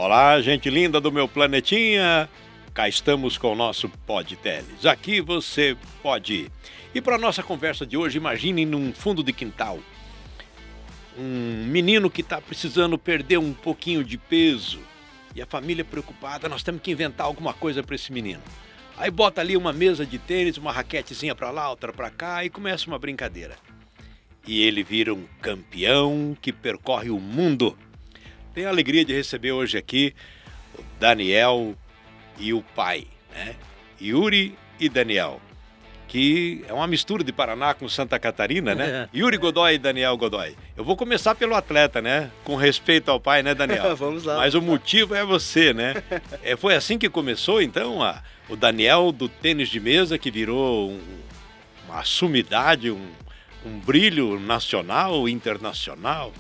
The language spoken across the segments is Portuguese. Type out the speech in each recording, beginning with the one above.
Olá, gente linda do meu planetinha. Cá estamos com o nosso Pod Teles. Aqui você pode ir. E para a nossa conversa de hoje, imagine num fundo de quintal um menino que está precisando perder um pouquinho de peso e a família preocupada, nós temos que inventar alguma coisa para esse menino. Aí bota ali uma mesa de tênis, uma raquetezinha para lá, outra para cá e começa uma brincadeira. E ele vira um campeão que percorre o mundo. Tenho a alegria de receber hoje aqui o Daniel e o pai, né? Yuri e Daniel, que é uma mistura de Paraná com Santa Catarina, né? Yuri Godoy e Daniel Godoy. Eu vou começar pelo atleta, né? Com respeito ao pai, né, Daniel? Vamos lá. Mas o motivo é você, né? Foi assim que começou, então, o Daniel do tênis de mesa, que virou uma sumidade, um brilho nacional, internacional.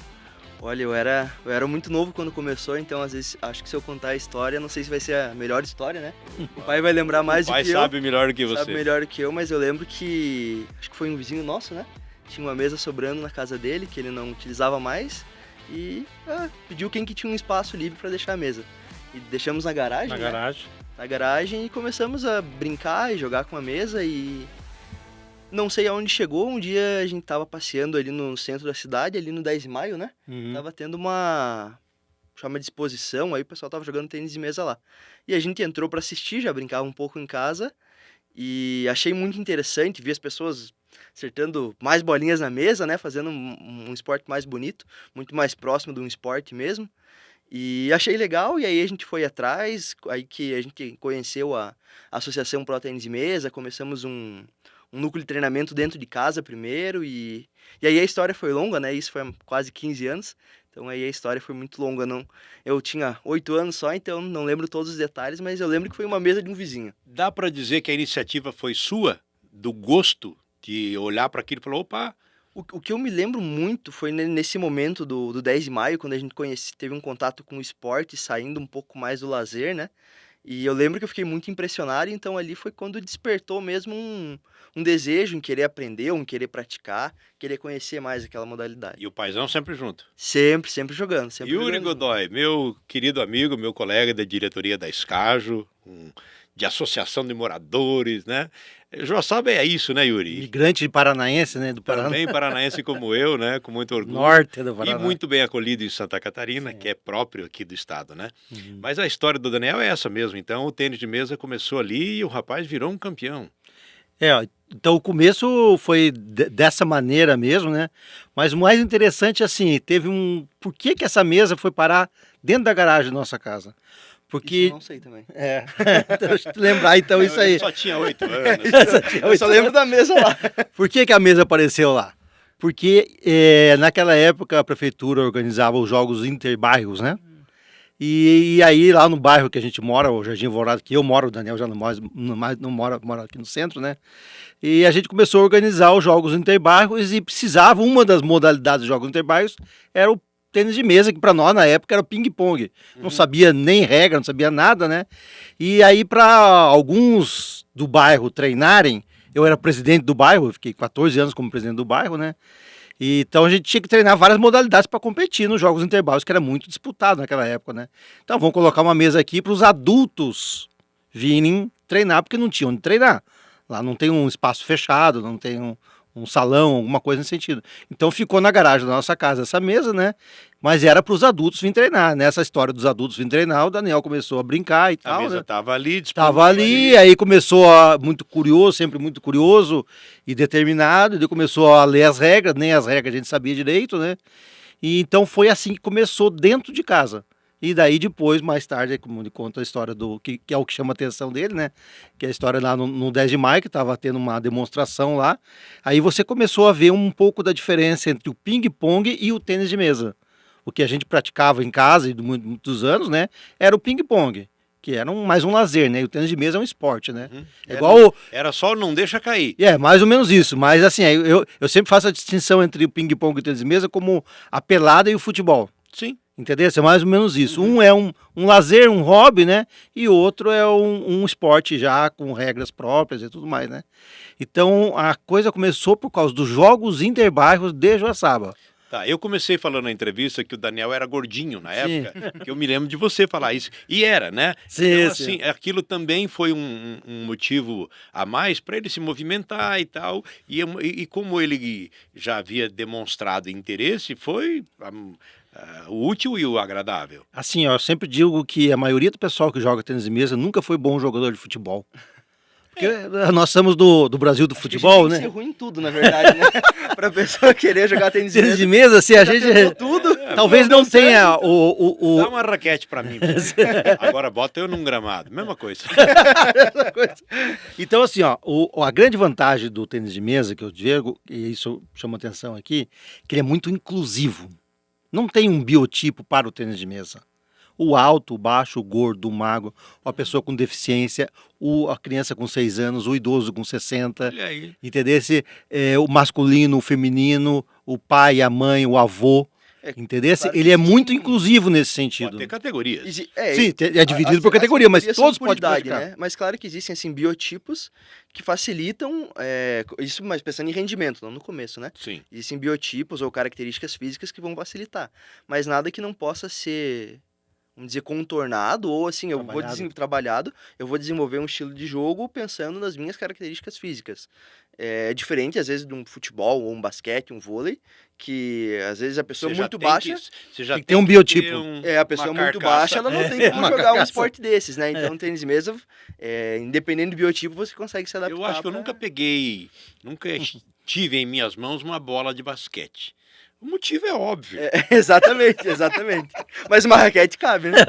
Olha, eu era muito novo quando começou, então às vezes acho que se eu contar a história, não sei se vai ser a melhor história, né? O pai vai lembrar mais do que eu. O pai sabe melhor do que você. Sabe melhor do que eu, mas eu lembro que, acho que foi um vizinho nosso, né? Tinha uma mesa sobrando na casa dele, que ele não utilizava mais, e pediu quem que tinha um espaço livre para deixar a mesa. E deixamos na garagem, Na garagem e começamos a brincar e jogar com a mesa e... Não sei aonde chegou, um dia a gente tava passeando ali no centro da cidade, ali no 10 de maio, né? Tava tendo uma exposição, aí o pessoal tava jogando tênis de mesa lá. E a gente entrou pra assistir, já brincava um pouco em casa, e achei muito interessante ver as pessoas acertando mais bolinhas na mesa, né? Fazendo um esporte mais bonito, muito mais próximo de um esporte mesmo. E achei legal, e aí a gente foi atrás, aí que a gente conheceu a Associação Pro Tênis de Mesa, começamos um núcleo de treinamento dentro de casa primeiro, e aí a história foi longa, né? Isso foi há quase 15 anos, então aí a história foi muito longa. Eu tinha 8 anos só, então não lembro todos os detalhes, mas eu lembro que foi uma mesa de um vizinho. Dá para dizer que a iniciativa foi sua, do gosto de olhar para aquilo e falar, opa... O que eu me lembro muito foi nesse momento do 10 de maio, quando a gente teve um contato com o esporte, saindo um pouco mais do lazer, né? E eu lembro que eu fiquei muito impressionado, então ali foi quando despertou mesmo um desejo em querer aprender, em querer praticar, querer conhecer mais aquela modalidade. E o paizão sempre junto? Sempre jogando. Yuri Godoy, meu querido amigo, meu colega da diretoria da Escajo, de associação de moradores, né? Joaçaba é isso, né, Yuri? Migrante paranaense, né? Do Paraná. Também paranaense como eu, né? Com muito orgulho. Norte do Paraná. E muito bem acolhido em Santa Catarina, que é próprio aqui do estado, né? Mas a história do Daniel é essa mesmo. Então, o tênis de mesa começou ali e o rapaz virou um campeão. Então o começo foi dessa maneira mesmo, né? Mas o mais interessante, assim, teve por que essa mesa foi parar dentro da garagem da nossa casa? Porque... Isso eu não sei também. Deixa eu te lembrar então isso aí. Eu só tinha 8 anos. Eu só lembro da mesa lá. Por que a mesa apareceu lá? Porque naquela época a prefeitura organizava os jogos interbairros, né? E aí lá no bairro que a gente mora, o Jardim Alvorada, que eu moro, o Daniel já não mora aqui no centro, né? E a gente começou a organizar os jogos interbairros e precisava, uma das modalidades dos jogos interbairros era o tênis de mesa, que para nós na época era o ping-pong. Não sabia nem regra, não sabia nada, né? E aí para alguns do bairro treinarem, eu era presidente do bairro, eu fiquei 14 anos como presidente do bairro, né? E, então a gente tinha que treinar várias modalidades para competir nos jogos interbairros, que era muito disputado naquela época, né? Então vamos colocar uma mesa aqui para os adultos virem treinar, porque não tinham onde treinar. Lá não tem um espaço fechado, não tem um salão, alguma coisa nesse sentido. Então ficou na garagem da nossa casa essa mesa, né? Mas era para os adultos virem treinar. Nessa história dos adultos virem treinar, o Daniel começou a brincar e tal. A mesa né? estava ali, Estava ali, aí começou sempre muito curioso e determinado, ele começou a ler as regras, nem as regras a gente sabia direito, né? E então foi assim que começou dentro de casa. E daí depois, mais tarde, como ele conta a história que é o que chama a atenção dele, né? Que é a história lá no 10 de maio, que estava tendo uma demonstração lá. Aí você começou a ver um pouco da diferença entre o ping-pong e o tênis de mesa. O que a gente praticava em casa, e muitos anos, né? Era o ping-pong, que era mais um lazer, né? E o tênis de mesa é um esporte, né? Era só não deixa cair. Mais ou menos isso. Mas assim, eu sempre faço a distinção entre o ping-pong e o tênis de mesa como a pelada e o futebol. Sim. Entendeu? É mais ou menos isso. Um é um lazer, um hobby, né? E o outro é um esporte já com regras próprias e tudo mais, né? Então a coisa começou por causa dos jogos interbairros de Joaçaba. Tá, eu comecei falando na entrevista que o Daniel era gordinho na Sim. época, que eu me lembro de você falar isso. E era, né? Sim, Então, sim. assim, aquilo também foi um motivo a mais para ele se movimentar e tal. E como ele já havia demonstrado interesse, foi o útil e o agradável. Assim, ó, eu sempre digo que a maioria do pessoal que joga tênis de mesa nunca foi bom jogador de futebol. Porque nós somos do Brasil do futebol, Acho que a gente tem que né? ser ruim em tudo, na verdade, né? Pra pessoa querer jogar tênis de Tênis de mesa. mesa, assim, a gente Tudo. talvez não tenha o, Dá uma raquete para mim. Agora bota eu num gramado. Mesma coisa. essa coisa. Então, assim, ó, a grande vantagem do tênis de mesa que eu digo, e isso chama atenção aqui, que ele é muito inclusivo. Não tem um biotipo para o tênis de mesa. O alto, o baixo, o gordo, o magro, a pessoa com deficiência, a criança com 6 anos, o idoso com 60, Olha aí. entendeu? O masculino, o feminino, o pai, a mãe, o avô, É, entendeu? claro que Ele é existe muito um- inclusive nesse Pode sentido. ter categorias. Sim, é dividido por as categoria, mas categorias todos são por podem idade, praticar. né? Mas claro que existem assim biotipos que facilitam isso, mas pensando em rendimento, não no começo, né? Sim. Existem biotipos ou características físicas que vão facilitar, mas nada que não possa ser, vamos dizer, contornado ou assim, eu vou trabalhado, eu vou desenvolver um estilo de jogo pensando nas minhas características físicas. É diferente às vezes de um futebol ou um basquete, um vôlei, que às vezes a pessoa Você já muito tem baixa, você já tem que ter um que biotipo. a pessoa uma muito carcaça. baixa, ela não tem como uma jogar um carcaça. esporte desses, né? Então, no tênis de mesa, independente do biotipo, você consegue se adaptar. Eu acho que eu pra- nunca peguei, nunca tive em minhas mãos uma bola de basquete. O motivo é óbvio. Exatamente, exatamente. Mas uma raquete cabe, né?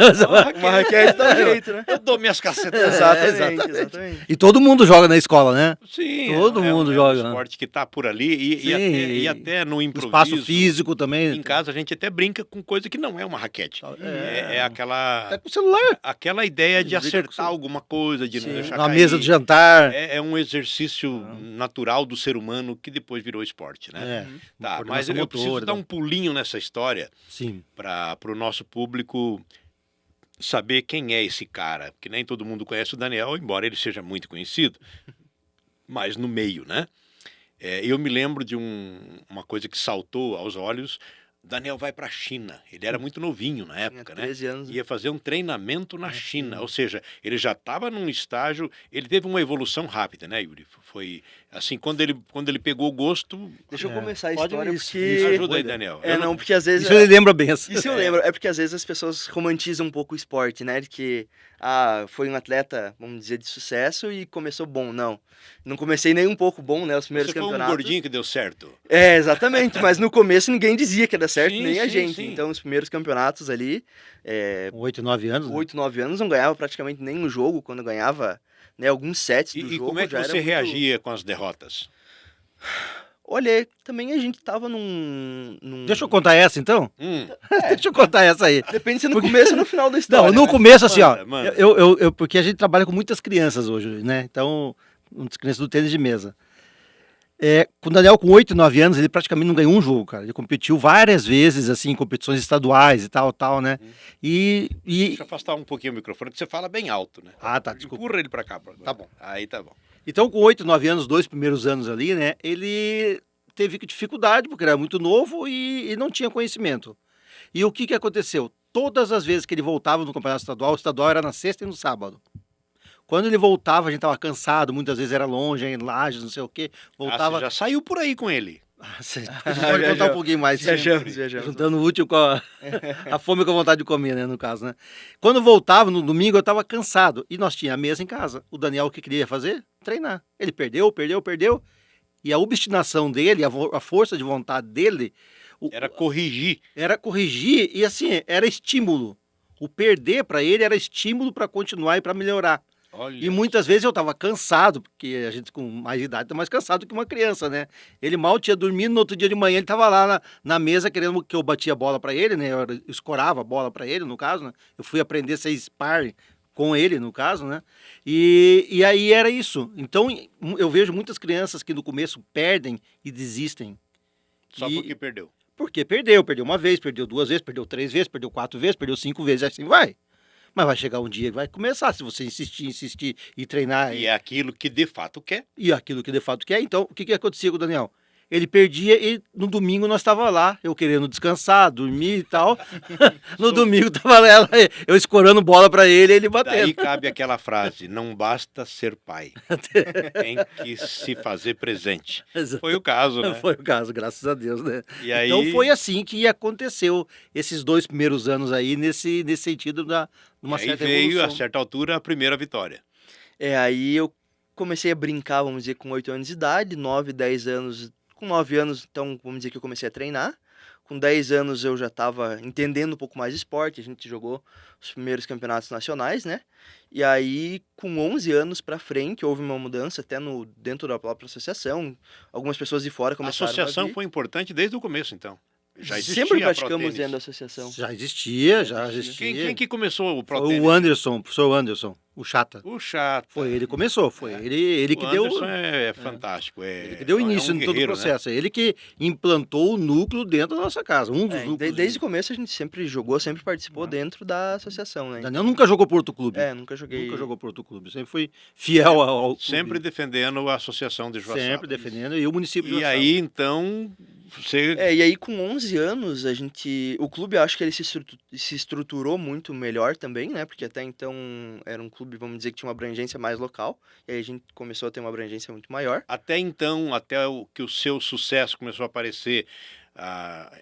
Uma raquete dá um jeito, né? Eu dou minhas cacetadas. Exatamente, exatamente. E todo mundo joga na escola, né? Sim, Todo mundo é joga, um né? esporte que está por ali e Sim, até no O improviso. espaço físico também. Em casa a gente até brinca com coisa que não é uma raquete. É aquela, Tá com o celular. aquela ideia de Brinca com acertar celular. alguma coisa, de não Sim. deixar Na cair. mesa do jantar. É um exercício natural do ser humano que depois virou esporte, né? É, Tá, coordenação mas eu preciso motora, dar né? um pulinho nessa história Sim. para o nosso público saber quem é esse cara, porque nem todo mundo conhece o Daniel, embora ele seja muito conhecido, mas no meio, né? Eu me lembro de uma coisa que saltou aos olhos. Daniel vai para a China. Ele era muito novinho na Tinha época, né? 13 anos. Ia fazer um treinamento na China, ou seja, ele já estava num estágio, ele teve uma evolução rápida, né, Yuri? Foi assim, quando ele pegou o gosto, Deixa eu É, começar a pode história, isso, porque... isso ajuda aí, Daniel. Eu não, porque às vezes... Isso ele lembra bem. Assim. Isso eu lembro, é porque às vezes as pessoas romantizam um pouco o esporte, né? De que, foi um atleta, vamos dizer, de sucesso e começou bom. Não comecei nem um pouco bom, né? Os primeiros Você foi um campeonatos. gordinho que deu certo. Exatamente, mas no começo ninguém dizia que ia dar certo, Sim, nem a sim, gente. sim. Então, os primeiros campeonatos ali, Com 8, 9 anos. né? 8, 9 anos, não ganhava praticamente nenhum jogo. Quando ganhava, né, alguns sets do E jogo, como é que já era você muito... reagia com as derrotas? Olha, também a gente tava num... Deixa eu contar essa, então? Deixa eu contar essa aí. Depende se é no começo ou no final da história. Não, no né? começo, assim, ó. Manda. Porque a gente trabalha com muitas crianças hoje, né? Então, muitas crianças do tênis de mesa. Com o Daniel, com 8, 9 anos, ele praticamente não ganhou um jogo, cara. Ele competiu várias vezes, assim, em competições estaduais e tal, né? Deixa eu afastar um pouquinho o microfone, que você fala bem alto, né? Ah, tá, desculpa. Empurra ele pra cá. Tá bom. Aí tá bom. Então, com 8, 9 anos, 2 primeiros anos ali, né? Ele teve dificuldade, porque era muito novo e não tinha conhecimento. E o que aconteceu? Todas as vezes que ele voltava no campeonato estadual, o estadual era na sexta e no sábado. Quando ele voltava, a gente estava cansado, muitas vezes era longe, em Lages, não sei o quê. Voltava. Você já saiu por aí com ele. Você pode contar um pouquinho mais. Viajamos. Juntando o útil com a fome com a vontade de comer, né, no caso, né? Quando voltava, no domingo, eu estava cansado. E nós tínhamos a mesa em casa. O Daniel, o que queria fazer? Treinar. Ele perdeu. E a obstinação dele, a força de vontade dele... Era corrigir. Era corrigir e, assim, era estímulo. O perder para ele era estímulo para continuar e para melhorar. Olha. E muitas vezes eu estava cansado, porque a gente com mais idade está mais cansado que uma criança, né? Ele mal tinha dormido, no outro dia de manhã ele estava lá na mesa querendo que eu batia a bola para ele, né? Eu escorava a bola para ele, no caso, né? Eu fui aprender a ser sparring com ele, no caso, né? E aí era isso. Então, eu vejo muitas crianças que no começo perdem e desistem. Só porque perdeu. Porque perdeu uma vez, perdeu 2 vezes, perdeu 3 vezes, perdeu 4 vezes, perdeu 5 vezes, assim vai. Mas vai chegar um dia que vai começar, se você insistir e treinar. E é aquilo que de fato quer. E aquilo que de fato quer. Então, o que acontecia com o Daniel? ele perdia e no domingo nós estava lá, eu querendo descansar, dormir e tal. No domingo tava lá, eu escorando bola para ele e ele batendo. Daí cabe aquela frase, não basta ser pai, tem que se fazer presente. Foi o caso, né? Foi o caso, graças a Deus, né? E aí, Então foi assim que aconteceu esses 2 primeiros anos aí, nesse sentido de uma aí certa veio, evolução. a certa altura, a primeira vitória. Aí eu comecei a brincar, vamos dizer, com 8 anos de idade, 9, 10 anos. Com 9 anos, então, vamos dizer que eu comecei a treinar. Com 10 anos eu já estava entendendo um pouco mais de esporte, a gente jogou os primeiros campeonatos nacionais, né? E aí, com 11 anos pra frente, houve uma mudança até dentro da própria associação. Algumas pessoas de fora A começaram associação a vir. foi importante desde o começo, então. Já existia Sempre a praticamos ProTênis. dentro da associação. Já existia. Quem que começou o Foi ProTênis? o Anderson, o professor Anderson, o Chata. O Chata. Foi ele que começou, foi ele que o deu... Anderson é fantástico. Ele que deu início em todo o guerreiro, né? processo. Ele que implantou o núcleo dentro da nossa casa. Um dos núcleos. Desde o começo a gente sempre jogou, sempre participou dentro da associação, né? Daniel nunca jogou Porto Clube. Nunca joguei. Nunca jogou Porto Clube. Sempre foi fiel ao clube. Sempre defendendo a associação de Joaçaba. Sempre defendendo. E o município de E Joaçaba. aí, então, você... E aí com 11 anos, o clube, eu acho que ele se estruturou muito melhor também, né? Porque até então era um clube, vamos dizer, que tinha uma abrangência mais local. E aí a gente começou a ter uma abrangência muito maior. Até então, que o seu sucesso começou a aparecer,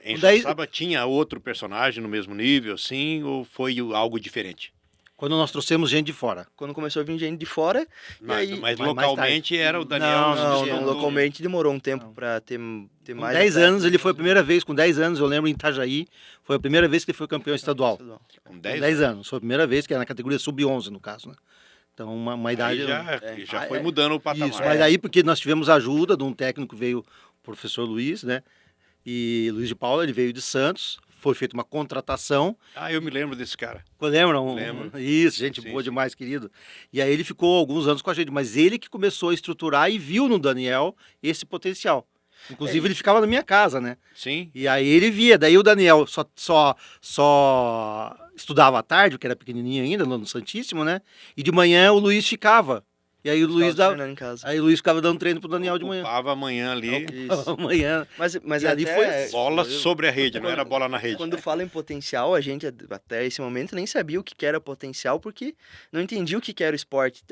em Daí- Joaçaba tinha outro personagem no mesmo nível, assim, ou foi algo diferente? Quando nós trouxemos gente de fora. Quando começou a vir gente de fora, Mas, aí- mas mais localmente era o Daniel... Não, Luciano do- localmente demorou um tempo pra ter Com mais... 10 atleta. anos, ele foi a primeira vez. Com 10 anos, eu lembro, em Itajaí, foi a primeira vez que ele foi campeão estadual. Com Com 10 10 anos. Foi a primeira vez, que era na categoria sub-11, no caso, né? Então, uma idade... já foi mudando o patamar. Isso, mas aí porque nós tivemos a ajuda de um técnico, veio o professor Luiz, né? E Luiz de Paula, ele veio de Santos, foi feita uma contratação. Eu me lembro desse cara. Lembram? Lembro. Isso, gente Sim, boa sim. demais, querido. E aí ele ficou alguns anos com a gente, mas ele que começou a estruturar e viu no Daniel esse potencial. Inclusive, ele ficava na minha casa, né? Sim. E aí ele via. Daí o Daniel só estudava à tarde, porque era pequenininho ainda, no Santíssimo, né? E de manhã o Luiz ficava. E aí o Luiz Treinando em casa. Aí o Luiz ficava dando treino pro Daniel de manhã. Ocupava amanhã ali, Isso. Amanhã. Mas E ali até- bola sobre a rede, não era bola na rede. Quando fala em potencial, a gente até esse momento nem sabia o que era potencial, porque não entendia o que era o esporte.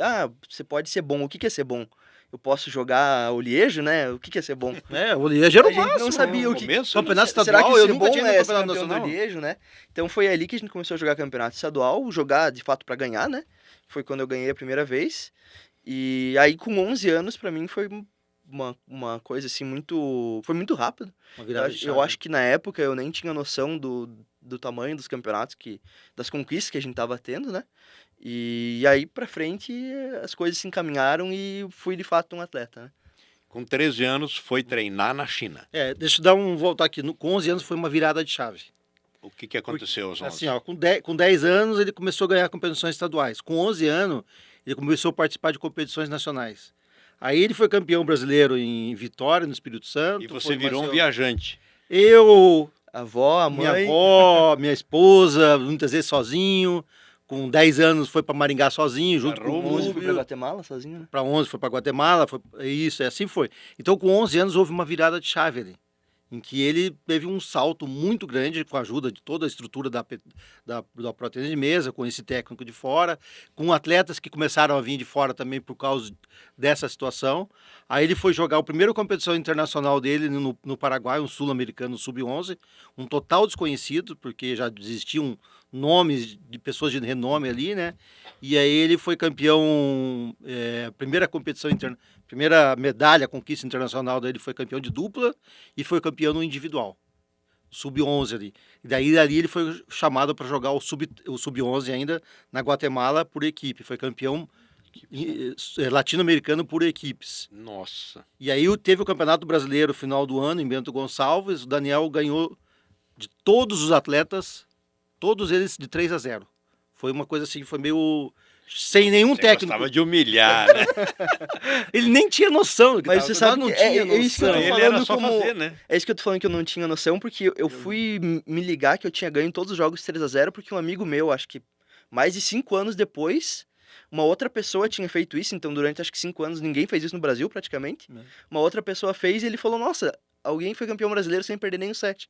Você pode ser bom. O que é ser bom? Eu posso jogar o Liejo, né? O que é ser bom? O Liejo era A o gente máximo. não sabia o No que... começo, Campeonato Será estadual, que eu ser nunca bom tinha ido é no ser campeonato campeão nacional. do Liejo, né? Então foi ali que a gente começou a jogar campeonato estadual, jogar de fato pra ganhar, né? Foi quando eu ganhei a primeira vez. E aí com 11 anos pra mim foi uma coisa assim foi muito rápido. Uma Eu, virada de acho- eu chave. acho que na época eu nem tinha noção do tamanho dos campeonatos, das conquistas que a gente tava tendo, né? E aí pra frente as coisas se encaminharam e fui de fato um atleta, né? com 13 anos, foi treinar na China. Deixa eu voltar aqui. Com 11 anos foi uma virada de chave. O que aconteceu aos 11? Assim, ó, com 10 anos ele começou a ganhar competições estaduais. Com 11 anos ele começou a participar de competições nacionais. Aí ele foi campeão brasileiro em Vitória, no Espírito Santo. E você foi virou um Marcelo. viajante. Eu, A avó, a minha mãe... avó, minha esposa, muitas vezes sozinho. Com 10 anos foi para Maringá sozinho, junto Parou, com o 11 fui pra Rubio. Guatemala sozinho, né? Para 11 foi para Guatemala, isso, assim foi. Então com 11 anos houve uma virada de chave ali, em que ele teve um salto muito grande com a ajuda de toda a estrutura da ProTênis de mesa, com esse técnico de fora, com atletas que começaram a vir de fora também por causa dessa situação. Aí ele foi jogar a primeira competição internacional dele no Paraguai, um sul-americano sub-11, um total desconhecido, porque já existiam nomes de pessoas de renome ali, né? E aí ele foi campeão, primeira medalha, conquista internacional dele, foi campeão de dupla e foi campeão no individual, sub-11 ali. E daí ali ele foi chamado para jogar o sub-11 ainda na Guatemala por equipe, foi campeão latino-americano por equipes. Nossa. E aí teve o Campeonato Brasileiro no final do ano em Bento Gonçalves, o Daniel ganhou de todos os atletas, todos eles de 3-0. Foi uma coisa assim, foi meio sem nenhum Você técnico. gostava de humilhar, né? Ele nem tinha noção do que Mas tava. você sabe Não que tinha é isso que eu noção. tô Ele falando era só como- fazer, né? É isso que eu tô falando que eu não tinha noção, porque eu fui me ligar que eu tinha ganho todos os jogos 3-0, porque um amigo meu, acho que mais de 5 anos depois, Uma outra pessoa tinha feito isso, então durante acho que 5 anos ninguém fez isso no Brasil praticamente. Uma outra pessoa fez e ele falou, nossa, alguém foi campeão brasileiro sem perder nenhum set.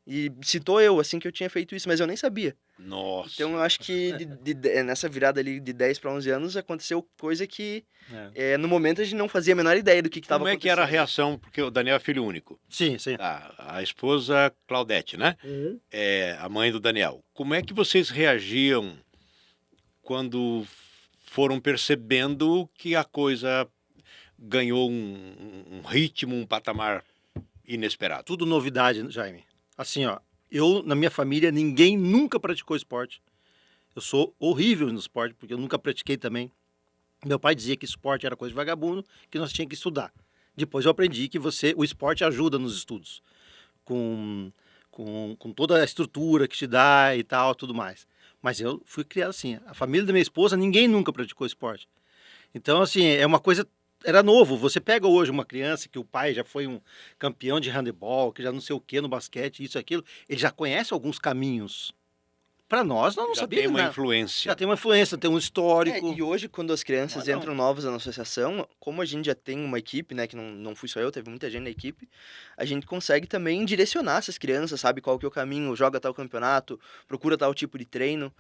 E citou eu, assim, que eu tinha feito isso, mas eu nem sabia. Nossa. Então eu acho que nessa virada ali de 10 para 11 anos aconteceu coisa que no momento a gente não fazia a menor ideia do que estava Como é acontecendo. que era a reação? Porque o Daniel é filho único. Sim, sim. A esposa Claudete, né? É a mãe do Daniel. Como é que vocês reagiam quando foram percebendo que a coisa ganhou um ritmo, um patamar inesperado? Tudo novidade, Jaime. Assim, ó, na minha família, ninguém nunca praticou esporte. Eu sou horrível no esporte, porque eu nunca pratiquei também. Meu pai dizia que esporte era coisa de vagabundo, que nós tínhamos que estudar. Depois eu aprendi que o esporte ajuda nos estudos, com toda a estrutura que te dá e tal, tudo mais. Mas eu fui criado assim. A família da minha esposa, ninguém nunca praticou esporte. Então, assim, é uma coisa... Era novo. Você pega hoje uma criança que o pai já foi um campeão de handebol, que já não sei o que no basquete, isso e aquilo, ele já conhece alguns caminhos. Para nós, nós não Já sabíamos tem uma nada. influência. Já tem uma influência, tem um histórico. E hoje, quando as crianças Não. entram novas na associação, como a gente já tem uma equipe, né, que não fui só eu, teve muita gente na equipe, a gente consegue também direcionar essas crianças, sabe qual que é o caminho, joga tal campeonato, procura tal tipo de treino.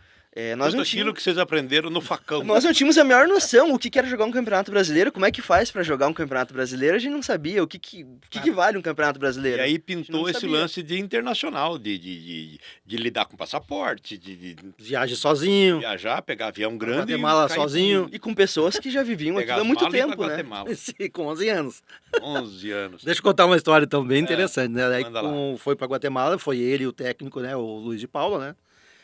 Nós Tudo não aquilo tínhamos... que vocês aprenderam no facão. Nós não tínhamos a maior noção o que era jogar um campeonato brasileiro, como é que faz para jogar um campeonato brasileiro, a gente não sabia o que vale um campeonato E brasileiro. aí A gente pintou não esse sabia. lance de internacional, de lidar com passaporte, de Viaja sozinho. viajar, pegar avião grande. Guatemala e cair sozinho. E com pessoas que já viviam pegar aquilo há as muito malas e ir pra tempo, né? Guatemala. Sim, com 11 anos. 11 anos. Deixa eu contar uma história então bem interessante, né? Daí manda lá. foi para Guatemala, foi ele e o técnico, né? O Luiz de Paula, né?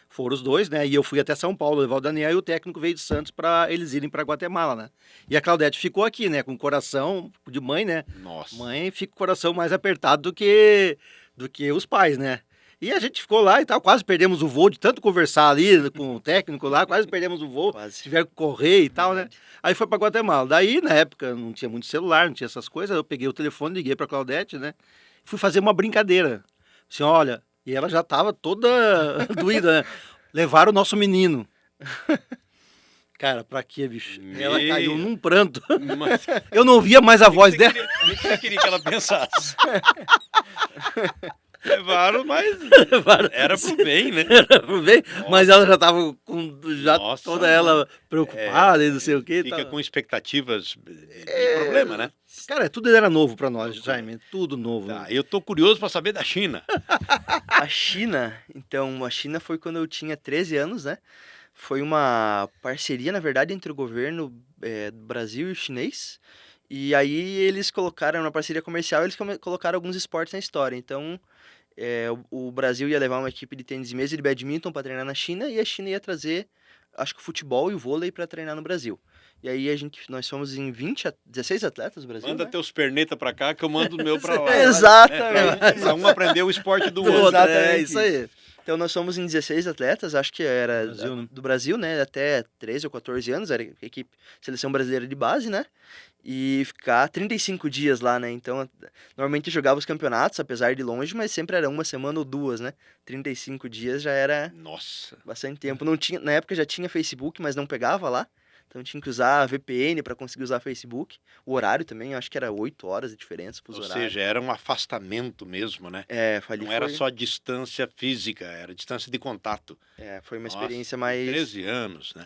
Foram os dois, né? E eu fui até São Paulo levar o Daniel e o técnico veio de Santos para eles irem para Guatemala, né? E a Claudete ficou aqui, né? Com o coração de mãe, né? Nossa. Mãe fica com o coração mais apertado do que os pais, né? E a gente ficou lá e tal, quase perdemos o voo de tanto conversar ali com o técnico lá, quase perdemos o voo, Quase. tiveram que correr e tal, né? Aí foi para Guatemala. Daí, na época, não tinha muito celular, não tinha essas coisas, eu peguei o telefone, liguei para Claudete, né? Fui fazer uma brincadeira. Assim, olha, e ela já tava toda doída, né? Levaram o nosso menino. Cara, pra quê, bicho? Ela caiu num pranto. Mas Eu não ouvia mais a voz dela. o que você queria que ela pensasse? Levaram, mas era pro bem, né? Bem, mas ela já tava Nossa, toda ela preocupada e não sei o que. Fica com expectativas de problema, né? Cara, tudo era novo pra nós, Jaime. Tudo novo. Tá, eu tô curioso pra saber da China. A China, então, a China foi quando eu tinha 13 anos, né? Foi uma parceria, na verdade, entre o governo do Brasil e o chinês. E aí eles colocaram, na parceria comercial, eles colocaram alguns esportes na história. Então, o Brasil ia levar uma equipe de tênis de mesa e de badminton para treinar na China, e a China ia trazer, acho que o futebol e o vôlei para treinar no Brasil. E aí nós fomos em 16 atletas do Brasil, Manda né? teus perneta pra cá que eu mando o meu pra lá. Exatamente. Pra um aprender o esporte do Do outro. outro, Exatamente isso aí. Então nós somos em 16 atletas, acho que era Brasil, né? do Brasil, né? Até 13 ou 14 anos, era a equipe seleção brasileira de base, né? E ficar 35 dias lá, né? Então, normalmente jogava os campeonatos, apesar de longe, mas sempre era uma semana ou duas, né? 35 dias já era Nossa. bastante tempo. Não tinha, na época já tinha Facebook, mas não pegava lá. Então tinha que usar VPN para conseguir usar Facebook. O horário também, eu acho que era 8 horas de diferença pros Ou horários. seja, era um afastamento mesmo, né? Ali Não era foi, só distância física, era distância de contato. foi uma Nossa, experiência mais... 13 anos, né?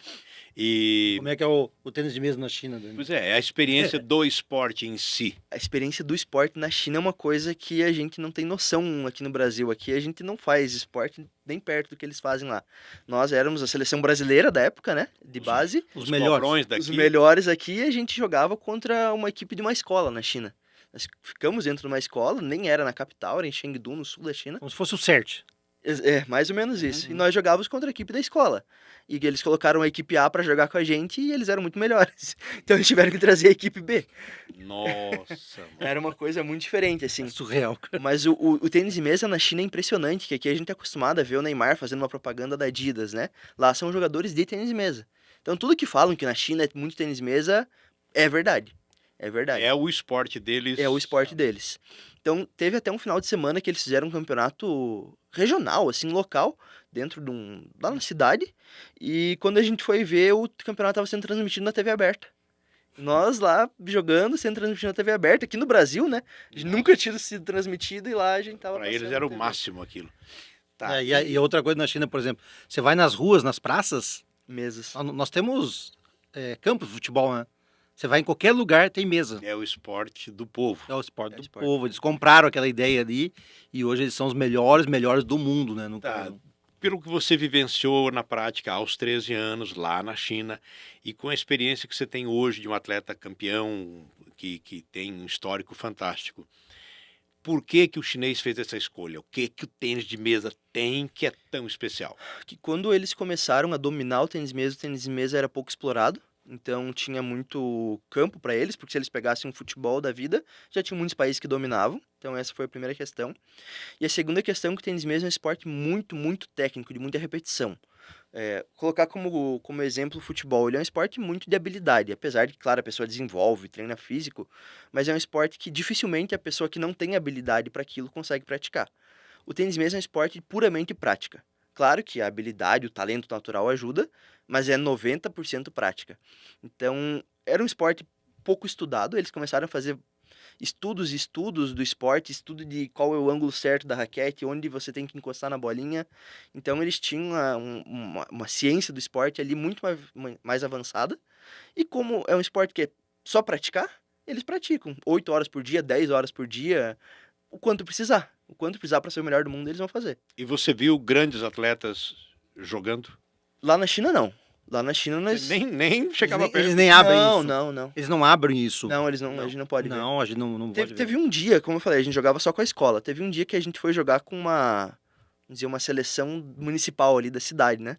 E, Como é que é o tênis de mesa na China, Dani? pois é a experiência do esporte em si. A experiência do esporte na China é uma coisa que a gente não tem noção aqui no Brasil. Aqui a gente não faz esporte nem perto do que eles fazem lá. Nós éramos a seleção brasileira da época, né? De base. Os melhores. Cobrões daqui. Os melhores aqui, a gente jogava contra uma equipe de uma escola na China. Nós ficamos dentro de uma escola, nem era na capital, era em Chengdu, no sul da China. Como se fosse o CERT. Mais ou menos isso. E nós jogávamos contra a equipe da escola. E eles colocaram a equipe A para jogar com a gente e eles eram muito melhores. Então eles tiveram que trazer a equipe B. Nossa, mano. Era uma coisa muito diferente, assim. É surreal. Mas o tênis de mesa na China é impressionante, que aqui a gente é acostumado a ver o Neymar fazendo uma propaganda da Adidas, né? Lá são jogadores de tênis de mesa. Então tudo que falam que na China é muito tênis de mesa é verdade. É verdade. É o esporte deles. É o esporte deles. Então teve até um final de semana que eles fizeram um campeonato regional, assim, local, dentro lá na cidade, e quando a gente foi ver, o campeonato estava sendo transmitido na TV aberta. Nós lá jogando, sendo transmitido na TV aberta, aqui no Brasil, né? Nunca tinha sido transmitido e lá a gente tava Para eles passando era na o TV. máximo aquilo. Tá. E outra coisa na China, por exemplo, você vai nas ruas, nas praças, Mesas. nós temos campos de futebol, né? Você vai em qualquer lugar, tem mesa. É o esporte do povo. É o esporte É o do esporte. povo. Eles compraram aquela ideia ali e hoje eles são os melhores do mundo, né? Tá. Pelo que você vivenciou na prática aos 13 anos lá na China e com a experiência que você tem hoje de um atleta campeão que tem um histórico fantástico, por que que o chinês fez essa escolha? O que que o tênis de mesa tem que é tão especial? Que quando eles começaram a dominar o tênis de mesa era pouco explorado. Então tinha muito campo para eles, porque se eles pegassem um futebol da vida, já tinha muitos países que dominavam. Então essa foi a primeira questão. E a segunda questão é que o tênis de mesa é um esporte muito, muito técnico, de muita repetição. Colocar como exemplo o futebol, ele é um esporte muito de habilidade, apesar de que, claro, a pessoa desenvolve, treina físico, mas é um esporte que dificilmente a pessoa que não tem habilidade para aquilo consegue praticar. O tênis de mesa é um esporte puramente prática. Claro que a habilidade, o talento natural ajuda, mas é 90% prática. Então, era um esporte pouco estudado, eles começaram a fazer estudos do esporte, estudo de qual é o ângulo certo da raquete, onde você tem que encostar na bolinha. Então, eles tinham uma ciência do esporte ali muito mais avançada. E como é um esporte que é só praticar, eles praticam 8 horas por dia, 10 horas por dia, o quanto precisar. O quanto precisar para ser o melhor do mundo, eles vão fazer. E você viu grandes atletas jogando? Lá na China, não. Lá na China, nós... Você nem chegava perto. Eles nem abrem não, isso. não. Eles não abrem isso. Não, eles não, a gente não pode ver. Não, a gente não pode ver. Teve um dia, como eu falei, a gente jogava só com a escola. Teve um dia que a gente foi jogar com vamos dizer, uma seleção municipal ali da cidade, né?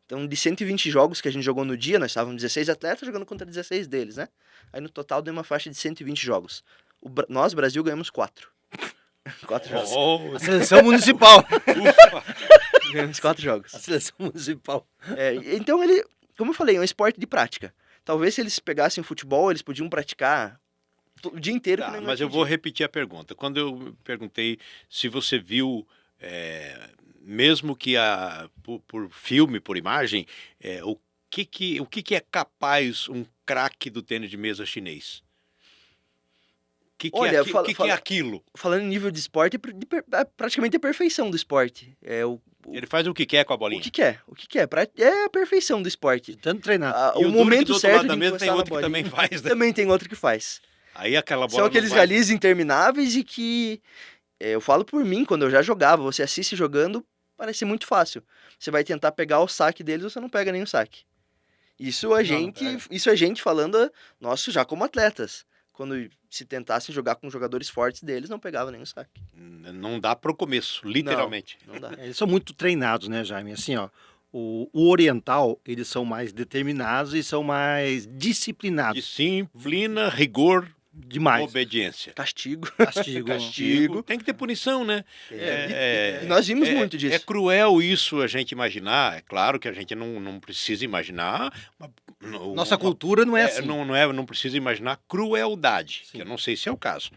Então, de 120 jogos que a gente jogou no dia, nós estávamos 16 atletas jogando contra 16 deles, né? Aí no total deu uma faixa de 120 jogos. Nós, Brasil, ganhamos 4. 4 jogos. Oh, A seleção municipal. ufa. Ganhamos 4 jogos. A seleção municipal. Então, como eu falei, é um esporte de prática. Talvez se eles pegassem o futebol, eles podiam praticar o dia inteiro. Tá, que não mas eu atingia. vou repetir a pergunta. Quando eu perguntei se você viu, mesmo que por filme, por imagem, o que é capaz um craque do tênis de mesa chinês? Olha, O que é aquilo? Falando em nível de esporte, é praticamente a perfeição do esporte. Ele faz o que quer com a bolinha. O que quer? É a perfeição do esporte. De tanto treinar. E O duro que momento do outro certo lado da de mesa tem encostar na outro que bolinha. também faz, né? Também tem outro que faz. Aí aquela bola São aqueles não vai. rallies intermináveis e que... eu falo por mim, quando eu já jogava, você assiste jogando, parece muito fácil. Você vai tentar pegar o saque deles, você não pega nem o saque. Isso a gente falando, nosso já como atletas. Quando se tentasse jogar com jogadores fortes deles, não pegava nem o saque. Não dá para o começo, literalmente. Não dá. Eles são muito treinados, né, Jaime? Assim, ó, o oriental, eles são mais determinados e são mais disciplinados. Disciplina, rigor, Demais. obediência. Castigo. Castigo. Tem que ter punição, né? E nós vimos muito disso. É cruel isso a gente imaginar. É claro que a gente não precisa imaginar. Nossa cultura não é assim. Não precisa imaginar crueldade, Sim. que eu não sei se é o caso,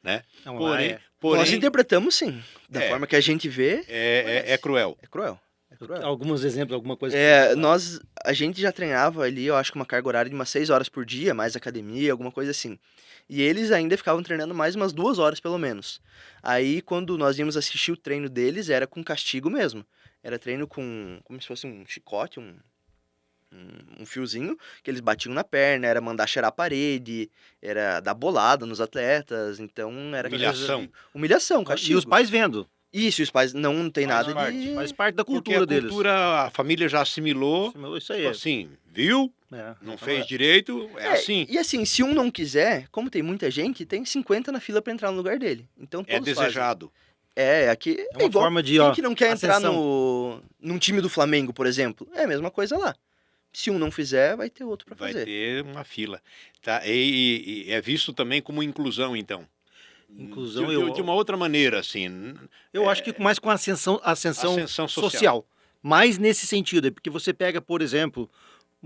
né? Não, Porém, Nós interpretamos sim. Da forma que a gente vê, é cruel. é cruel. É cruel. Alguns exemplos, alguma coisa. A gente já treinava ali, eu acho que uma carga horária de umas 6 horas por dia, mais academia, alguma coisa assim. E eles ainda ficavam treinando mais umas 2 horas, pelo menos. Aí, quando nós íamos assistir o treino deles, era com castigo mesmo. Era treino com, como se fosse um chicote, um fiozinho, que eles batiam na perna, era mandar cheirar a parede, era dar bolada nos atletas, então era... Humilhação, E castigo. os pais vendo. Isso, os pais não tem Faz nada parte. de... Faz parte da Porque cultura a deles. cultura, a família já assimilou. Isso aí. Assim, viu? Não fez direito, é assim. E assim, se um não quiser, como tem muita gente, tem 50 na fila pra entrar no lugar dele. Então É todos fazem. desejado. Aqui É uma igual forma de, quem que não quer entrar ascensão. num time do Flamengo, por exemplo. É a mesma coisa lá. Se um não fizer, vai ter outro pra Vai fazer. ter uma fila. Tá? E é visto também como inclusão, então. Inclusão, de uma outra maneira, assim. Eu acho que mais com ascensão Ascensão social. social. Mais nesse sentido, porque você pega, por exemplo,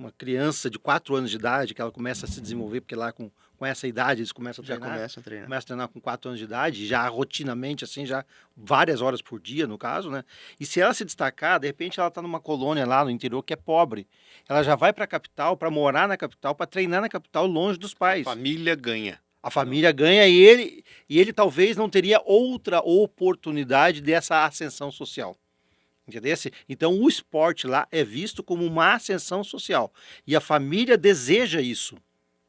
uma criança de 4 anos de idade, que ela começa a se desenvolver, porque lá com essa idade eles começam a Já treinar. começa a treinar. Começa a treinar com 4 anos de idade, já rotinamente, assim, já várias horas por dia, no caso, né? E se ela se destacar, de repente ela está numa colônia lá no interior que é pobre. Ela já vai para a capital, para morar na capital, para treinar na capital, longe dos pais. Família ganha. A família ganha e ele talvez não teria outra oportunidade dessa ascensão social. Entendeu? Então o esporte lá é visto como uma ascensão social. E a família deseja isso.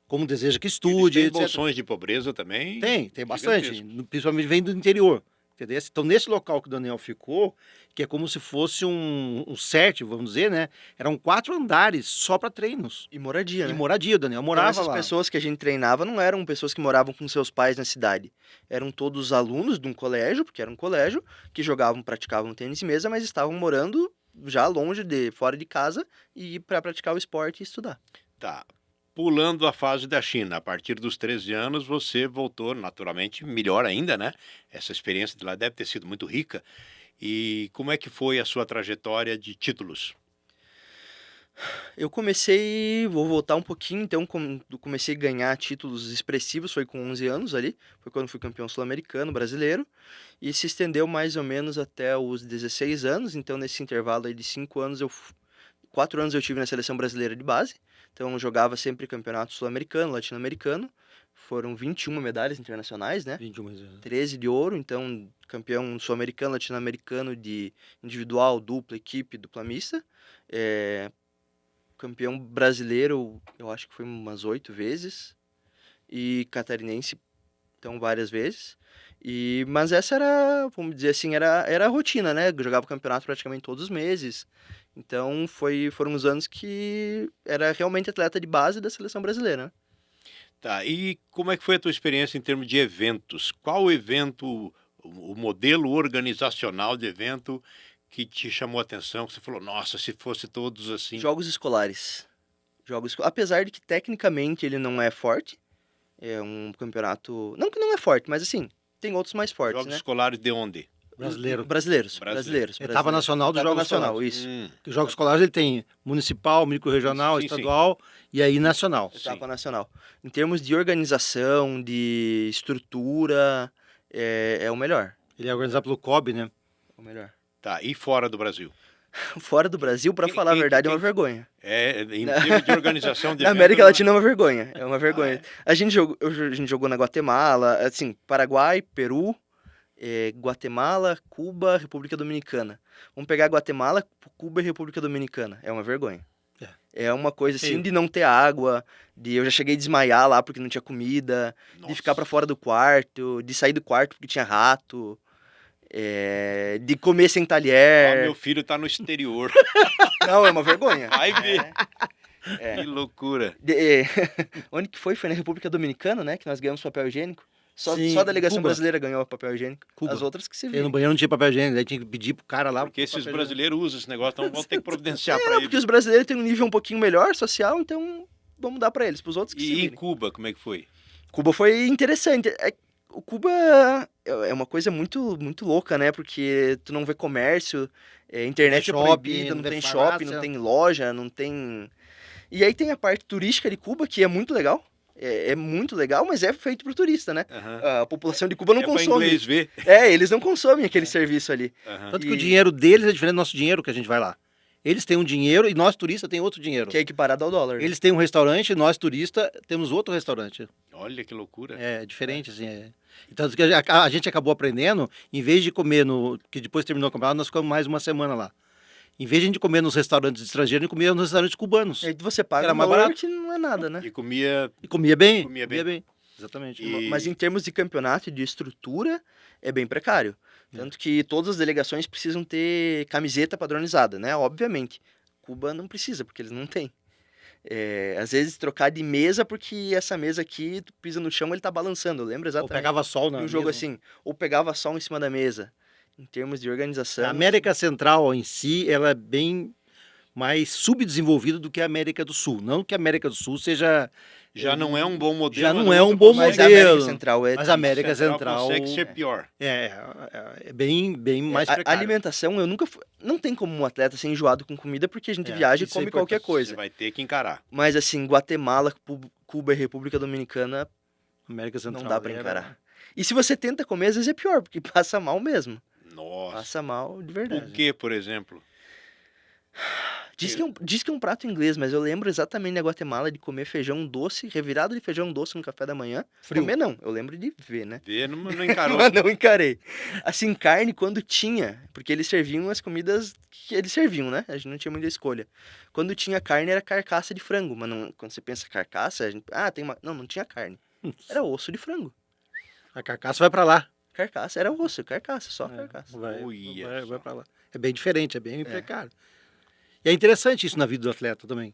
Como deseja que estude, Tem etc. bolsões de pobreza também. Tem bastante. Gigantesco. Principalmente vem do interior. Entendeu? Então, nesse local que o Daniel ficou, que é como se fosse um set, vamos dizer, né? Eram 4 andares só para treinos. E moradia, né? E moradia, o Daniel Então, morava essas lá. pessoas que a gente treinava não eram pessoas que moravam com seus pais na cidade. Eram todos alunos de um colégio, porque era um colégio, que jogavam, praticavam tênis de mesa, mas estavam morando já longe fora de casa e para praticar o esporte e estudar. Tá. Pulando a fase da China, a partir dos 13 anos você voltou naturalmente melhor ainda, né? Essa experiência de lá deve ter sido muito rica. E como é que foi a sua trajetória de títulos? Eu comecei, vou voltar um pouquinho, então eu comecei a ganhar títulos expressivos, foi com 11 anos ali, foi quando fui campeão sul-americano, brasileiro, e se estendeu mais ou menos até os 16 anos, então nesse intervalo aí de 5 anos, 4 anos eu tive na seleção brasileira de base, então eu jogava sempre campeonato sul-americano, latino-americano, foram 21 medalhas internacionais, né? 21 anos. 13 de ouro, então campeão sul-americano, latino-americano de individual, dupla, equipe, dupla mista, campeão brasileiro, eu acho que foi umas 8 vezes, e catarinense, então várias vezes. Mas essa era, vamos dizer assim, era a rotina, né? Eu jogava campeonato praticamente todos os meses. Então foram os anos que era realmente atleta de base da seleção brasileira, né? Tá, e como é que foi a tua experiência em termos de eventos? Qual evento, o modelo organizacional de evento que te chamou a atenção, que você falou, nossa, se fosse todos assim... Jogos escolares. Apesar de que tecnicamente ele não é forte, é um campeonato... Não que não é forte, mas assim, tem outros mais fortes, Jogos né? escolares de onde? Brasileiros. Etapa nacional dos Etapa Jogos nacional, Escolares. isso. Os Jogos Escolares ele tem municipal, microrregional, Sim, sim. estadual e aí nacional. Etapa nacional. Em termos de organização, de estrutura, é o melhor. Ele é organizado pelo COB, né? É o melhor. Tá, e fora do Brasil? Fora do Brasil, pra falar a verdade, é uma vergonha. Em termos de organização de Na evento, América não é? Latina é uma vergonha. É uma vergonha. A gente jogou na Guatemala, assim, Paraguai, Peru, Guatemala, Cuba, República Dominicana. Vamos pegar Guatemala, Cuba e República Dominicana. É uma vergonha. É uma coisa assim Feio. de não ter água, eu já cheguei a desmaiar lá porque não tinha comida, de Nossa. ficar pra fora do quarto, de sair do quarto porque tinha rato, de comer sem Ah, talher. meu filho tá no exterior. Não, é uma vergonha. Vai ver. É. Que loucura. Onde que foi? Foi na República Dominicana, né? Que nós ganhamos papel higiênico. Só Sim, a delegação Cuba. brasileira ganhou papel higiênico. Cuba. As outras que se E no viram. banheiro não tinha papel higiênico, daí tinha que pedir pro cara lá. Porque esses papel brasileiros usam esse negócio, então vão ter que providenciar para Porque eles. os brasileiros têm um nível um pouquinho melhor social, então vamos dar pra eles. Pros outros que se E em virem. Cuba, como é que foi? Cuba foi interessante. O Cuba é uma coisa muito, muito louca, né? Porque tu não vê comércio, internet é shopping, proibida, não não tem tem shopping, farmácia. não tem loja, não tem... E aí tem a parte turística de Cuba, que é muito legal. É muito legal, mas é feito pro turista, né? Aham. A população de Cuba não É pra consome. inglês ver. Eles não consomem aquele serviço ali. Aham. Tanto que o E- dinheiro deles é diferente do nosso dinheiro que a gente vai lá. Eles têm um dinheiro e nós turistas temos outro dinheiro. Que é equiparado ao dólar. Eles têm um restaurante e nós turistas temos outro restaurante. Olha que loucura. É diferente, assim. Então, que a gente acabou aprendendo, em vez de comer que depois terminou o campeonato, nós ficamos mais uma semana lá. Em vez de a gente comer nos restaurantes estrangeiros, a gente comia nos restaurantes cubanos. E aí você paga Era um mais valor barato. que não é nada, né? E comia... E comia bem. Comia bem. Exatamente. E- Mas em termos de campeonato e de estrutura, é bem precário. Tanto que todas as delegações precisam ter camiseta padronizada, né? Obviamente. Cuba não precisa, porque eles não têm. Às vezes trocar de mesa, porque essa mesa aqui, tu pisa no chão, ele tá balançando. Eu lembro Ou exatamente pegava sol de na um jogo mesa. assim. Ou pegava sol em cima da mesa. Em termos de organização. A América Central em si, ela é bem mais subdesenvolvida do que a América do Sul. Não que a América do Sul seja Já não é um bom modelo. Já mas não é um outra bom Mas a consegue- América modelo. Central é... Mas a América Central consegue ser pior. é bem mais A precário. alimentação, eu nunca fui... Não tem como um atleta ser enjoado com comida, porque a gente É, viaja e isso é come qualquer importante. Você coisa. vai ter que encarar. Mas assim, Guatemala, Cuba e República Dominicana, América Central não dá pra era- encarar. E se você tenta comer, às vezes é pior, porque passa mal mesmo. Nossa. Passa mal de O verdade. que, por exemplo? Diz que é um prato inglês, mas eu lembro exatamente na Guatemala de comer feijão doce, revirado de feijão doce no café da manhã. Frio. Comer não, eu lembro de ver, né? Vê, não encarou. Mas não encarei. Assim, carne quando tinha, porque eles serviam as comidas que eles serviam, né? A gente não tinha muita escolha. Quando tinha carne era carcaça de frango, mas não, quando você pensa carcaça, a gente, tem uma... Não tinha carne. Era osso de frango. A carcaça vai pra lá. Carcaça, era osso, carcaça, só carcaça. Uia Vai só. pra lá. É bem diferente, é bem precário. E é interessante isso na vida do atleta também.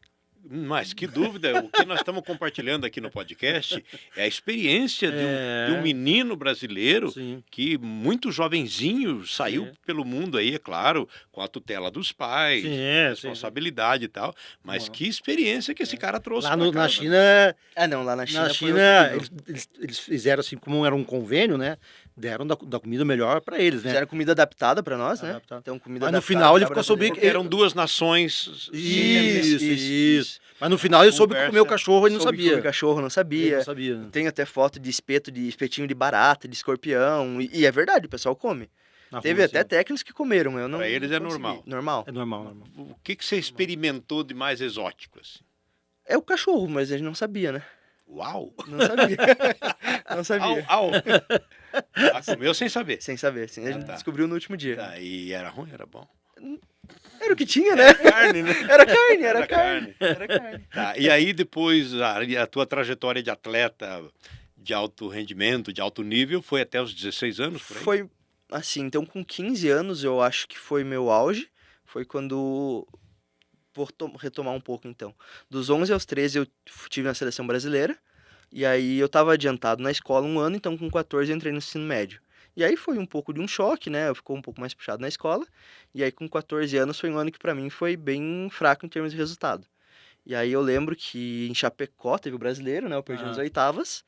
Mas que dúvida, o que nós estamos compartilhando aqui no podcast é a experiência de um menino brasileiro Sim. que muito jovenzinho saiu É. pelo mundo aí, é claro, com a tutela dos pais, Sim, responsabilidade e tal, mas Bom. que experiência que esse cara trouxe Lá pra na casa. China, Não, lá na China. na foi China horrível. eles fizeram assim, como era um convênio, né? Deram da comida melhor pra eles, né? Fizeram comida adaptada pra nós, né? Adaptada. Então, comida Mas no adaptada final ele pra ficou soube brasileiro. Porque eram duas nações. Isso. Mas no final ele soube que Conversa. comeu o cachorro e não Soube que sabia. o cachorro não Ele sabia. não sabia. Tem até foto de espeto, de espetinho de barata, de escorpião. E é verdade, o pessoal come. Na Teve rua, até assim. técnicos que comeram, eu não. Pra eles não é consegui. normal. Normal. É normal. O que você experimentou de mais exótico? Assim? É o cachorro, mas a gente não sabia, né? Uau! Não sabia. Não sabia. Au! Comeu sem saber. Sem saber, sim. A gente tá. descobriu no último dia. Tá, e era ruim, era bom? Era o que tinha, né? Carne, né? Era carne, era Era carne. carne. Era carne. Tá, e aí depois a tua trajetória de atleta de alto rendimento, de alto nível, foi até os 16 anos, por aí? Foi assim, então com 15 anos eu acho que foi meu auge. Foi quando... Vou retomar um pouco então. Dos 11 aos 13 eu tive na seleção brasileira. E aí eu tava adiantado na escola um ano, então com 14 eu entrei no ensino médio. E aí foi um pouco de um choque, né? Eu ficou um pouco mais puxado na escola. E aí com 14 anos foi um ano que pra mim foi bem fraco em termos de resultado. E aí eu lembro que em Chapecó teve o brasileiro, né? Eu perdi nas oitavas.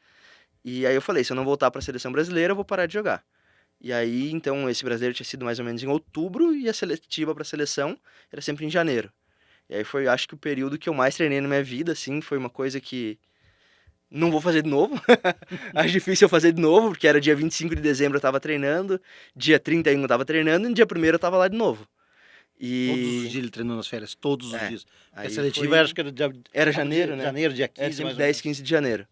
E aí eu falei, se eu não voltar pra seleção brasileira, eu vou parar de jogar. E aí, então, esse brasileiro tinha sido mais ou menos em outubro e a seletiva pra seleção era sempre em janeiro. E aí foi, acho que o período que eu mais treinei na minha vida, assim, foi uma coisa que não vou fazer de novo. Acho difícil eu fazer de novo, porque era dia 25 de dezembro eu tava treinando, dia 31 eu tava treinando e no dia 1º eu tava lá de novo. Todos os E dias ele treinou nas férias, todos os dias. A aí seletiva foi- acho que era, era janeiro, né? Janeiro, dia 15, Era sempre mais ou 10, menos. 15 de janeiro.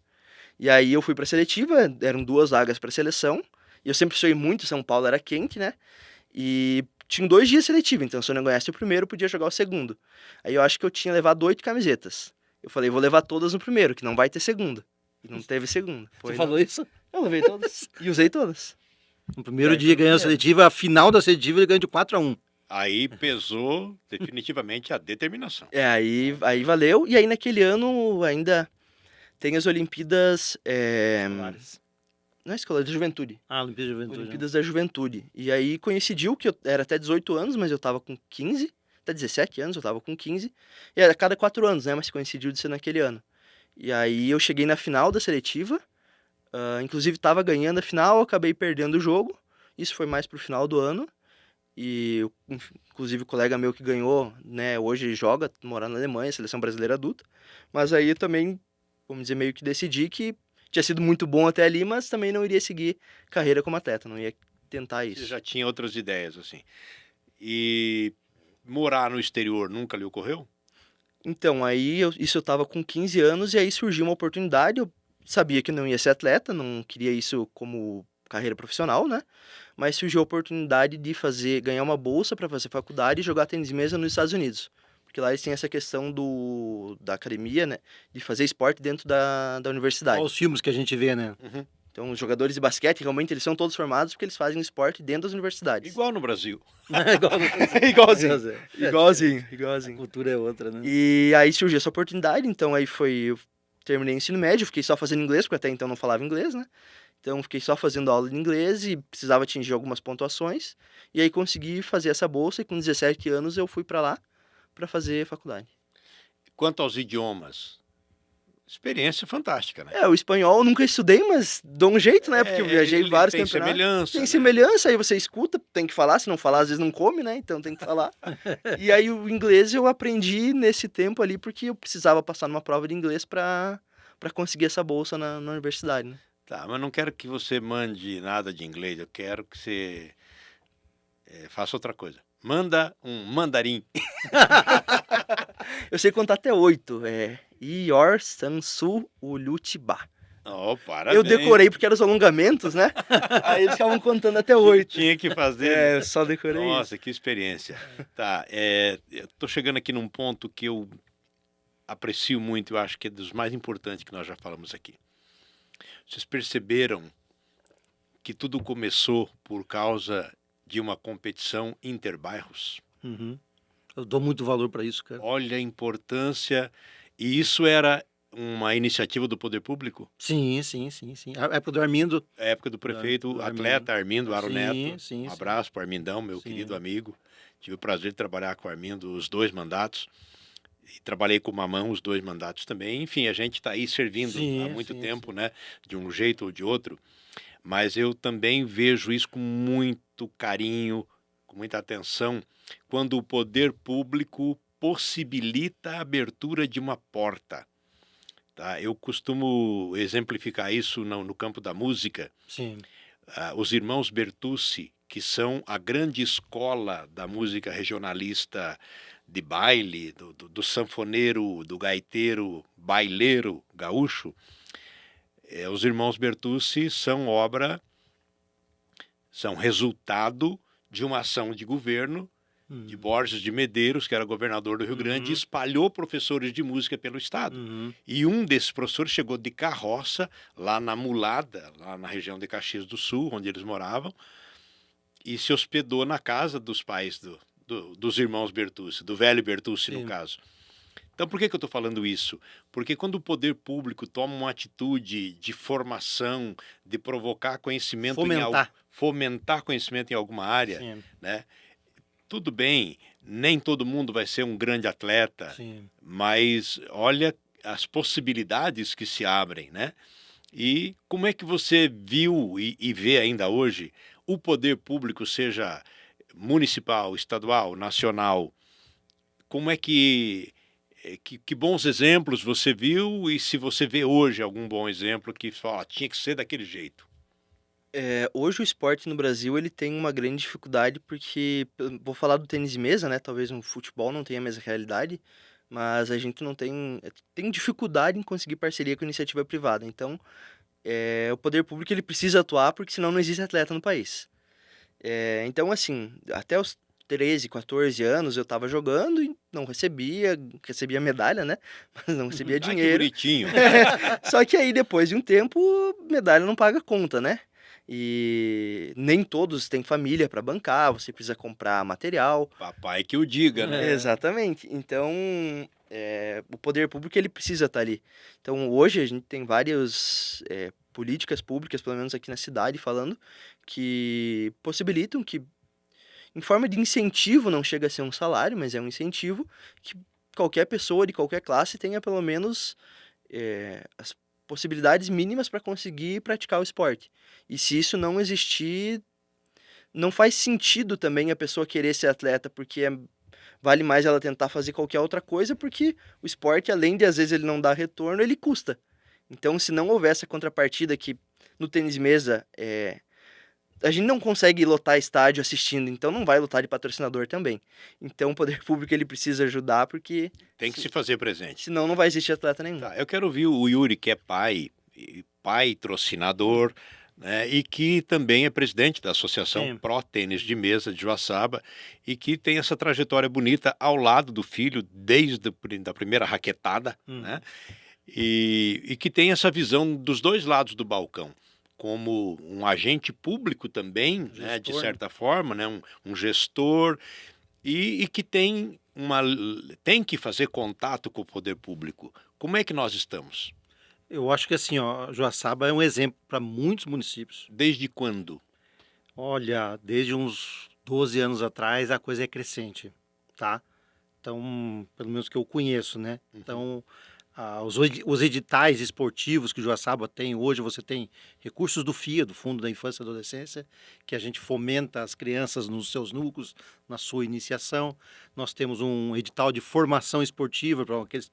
E aí eu fui pra seletiva, eram 2 vagas pra seleção. E eu sempre sonhei muito, São Paulo era quente, né? E tinha 2 dias seletivo, então se eu não ganhasse o primeiro, eu podia jogar o segundo. Aí eu acho que eu tinha levado 8 camisetas. Eu falei, vou levar todas no primeiro, que não vai ter segunda. E não teve segunda. Você falou isso? Eu levei todas. E usei todas. No primeiro Aí dia foi o ganhando a primeiro. seletiva, a final da seletiva ele ganhou de 4-1. Aí pesou definitivamente a determinação. Aí valeu. E aí naquele ano ainda tem as Olimpíadas... Não é escolar, da juventude. Olimpíada de Juventude. Olimpíadas da Juventude. E aí coincidiu que eu era até 18 anos, mas eu tava com 15. Até 17 anos eu tava com 15. E era a cada 4 anos, né? Mas coincidiu de ser naquele ano. E aí eu cheguei na final da seletiva. Inclusive tava ganhando a final, acabei perdendo o jogo. Isso foi mais pro final do ano. E inclusive o colega meu que ganhou, né? Hoje joga, mora na Alemanha, seleção brasileira adulta. Mas aí eu também, vamos dizer, meio que decidi que tinha sido muito bom até ali, mas também não iria seguir carreira como atleta, não ia tentar Você isso. já tinha outras ideias, assim. E morar no exterior nunca lhe ocorreu? Então, aí isso eu tava com 15 anos e aí surgiu uma oportunidade, eu sabia que não ia ser atleta, não queria isso como carreira profissional, né? Mas surgiu a oportunidade de ganhar uma bolsa para fazer faculdade e jogar tênis de mesa nos Estados Unidos. Porque lá eles têm essa questão da academia, né? De fazer esporte dentro da universidade. Olha os filmes que a gente vê, né? Então, os jogadores de basquete, realmente, eles são todos formados porque eles fazem esporte dentro das universidades. Igual no Brasil. Igualzinho. A Igualzinho. cultura é outra, né? E aí surgiu essa oportunidade, então aí eu terminei o ensino médio, fiquei só fazendo inglês, porque até então não falava inglês, né? Então fiquei só fazendo aula de inglês e precisava atingir algumas pontuações. E aí consegui fazer essa bolsa e com 17 anos eu fui pra lá pra fazer faculdade. Quanto aos idiomas, Experiência fantástica, né? O espanhol eu nunca estudei, mas dou um jeito, né? Porque eu viajei ele vários tem campeonatos. semelhança, Tem né? semelhança, aí você escuta, tem que falar, se não falar, às vezes não come, né? Então tem que falar. E aí o inglês eu aprendi nesse tempo ali, porque eu precisava passar numa prova de inglês para conseguir essa bolsa na universidade, né? Tá, mas não quero que você mande nada de inglês, eu quero que você faça outra coisa. Manda um mandarim. Eu sei contar até 8. Ior, Sansu, Ulutiba. Oh, parabéns. Eu decorei porque eram os alongamentos, né? Aí eles ficavam contando até 8. Tinha que fazer. Eu só decorei isso. Nossa, que experiência. Tá, eu tô chegando aqui num ponto que eu aprecio muito, eu acho que é dos mais importantes que nós já falamos aqui. Vocês perceberam que tudo começou por causa de uma competição interbairros? Uhum. Eu dou muito valor para isso, cara. Olha a importância. E isso era uma iniciativa do poder público? Sim. A época do Armindo. A época do prefeito do atleta Armindo Aro Sim, Neto. sim, Um sim. abraço para o Armindão, meu Sim. querido amigo. Tive o prazer de trabalhar com o Armindo os 2 mandatos. E trabalhei com o Mamão os 2 mandatos também. Enfim, a gente está aí servindo Sim, há muito sim, tempo, né? De um jeito ou de outro. Mas eu também vejo isso com muito carinho, com muita atenção, quando o poder público possibilita a abertura de uma porta. Tá? Eu costumo exemplificar isso no campo da música. Sim. Os irmãos Bertucci, que são a grande escola da música regionalista de baile, do sanfoneiro, do gaiteiro, baileiro gaúcho, os irmãos Bertucci são resultado de uma ação de governo de Borges de Medeiros, que era governador do Rio Grande, e espalhou professores de música pelo estado. E um desses professores chegou de carroça lá na Mulada, lá na região de Caxias do Sul, onde eles moravam, e se hospedou na casa dos pais dos irmãos Bertucci, do velho Bertucci, no caso. Então, por que eu estou falando isso? Porque quando o poder público toma uma atitude de formação, de provocar conhecimento, fomentar conhecimento em alguma área, né? Tudo bem, nem todo mundo vai ser um grande atleta, mas olha as possibilidades que se abrem, né? E como é que você viu e vê ainda hoje o poder público, seja municipal, estadual, nacional, como é que bons exemplos você viu, e se você vê hoje algum bom exemplo que fala, tinha que ser daquele jeito? Hoje o esporte no Brasil ele tem uma grande dificuldade porque, vou falar do tênis de mesa, né? Talvez no futebol não tenha a mesma realidade, mas a gente não tem dificuldade em conseguir parceria com iniciativa privada. Então, o poder público ele precisa atuar porque senão não existe atleta no país. Então, assim, até os 13, 14 anos eu estava jogando e não recebia medalha, né? Mas não recebia Ai, que dinheiro. bonitinho. Só que aí depois de um tempo, medalha não paga conta, né? E nem todos têm família para bancar, você precisa comprar material. Papai que o diga, né? Exatamente. Então, o poder público ele precisa estar ali. Então, hoje a gente tem várias políticas públicas, pelo menos aqui na cidade, falando que possibilitam que, em forma de incentivo, não chega a ser um salário, mas é um incentivo que qualquer pessoa de qualquer classe tenha pelo menos as possibilidades mínimas para conseguir praticar o esporte. E se isso não existir, não faz sentido também a pessoa querer ser atleta, porque vale mais ela tentar fazer qualquer outra coisa, porque o esporte, além de às vezes ele não dar retorno, ele custa. Então, se não houver essa contrapartida que no tênis de mesa a gente não consegue lotar estádio assistindo, então não vai lotar de patrocinador também. Então o poder público ele precisa ajudar, porque Tem que se fazer presente. senão não vai existir atleta nenhum. Tá, eu quero ouvir o Yuri, que é patrocinador, né, e que também é presidente da Associação Pro Tênis de Mesa de Joaçaba, e que tem essa trajetória bonita ao lado do filho desde a primeira raquetada, né, e que tem essa visão dos dois lados do balcão, como um agente público também, né, de certa forma, né, um gestor, e que tem que fazer contato com o poder público. Como é que nós estamos? Eu acho que assim, Joaçaba é um exemplo para muitos municípios. Desde quando? Olha, desde uns 12 anos atrás a coisa é crescente, tá? Então, pelo menos que eu conheço, né? Então, os editais esportivos que o Joaçaba tem hoje, você tem recursos do FIA, do Fundo da Infância e Adolescência, que a gente fomenta as crianças nos seus núcleos, na sua iniciação. Nós temos um edital de formação esportiva para aqueles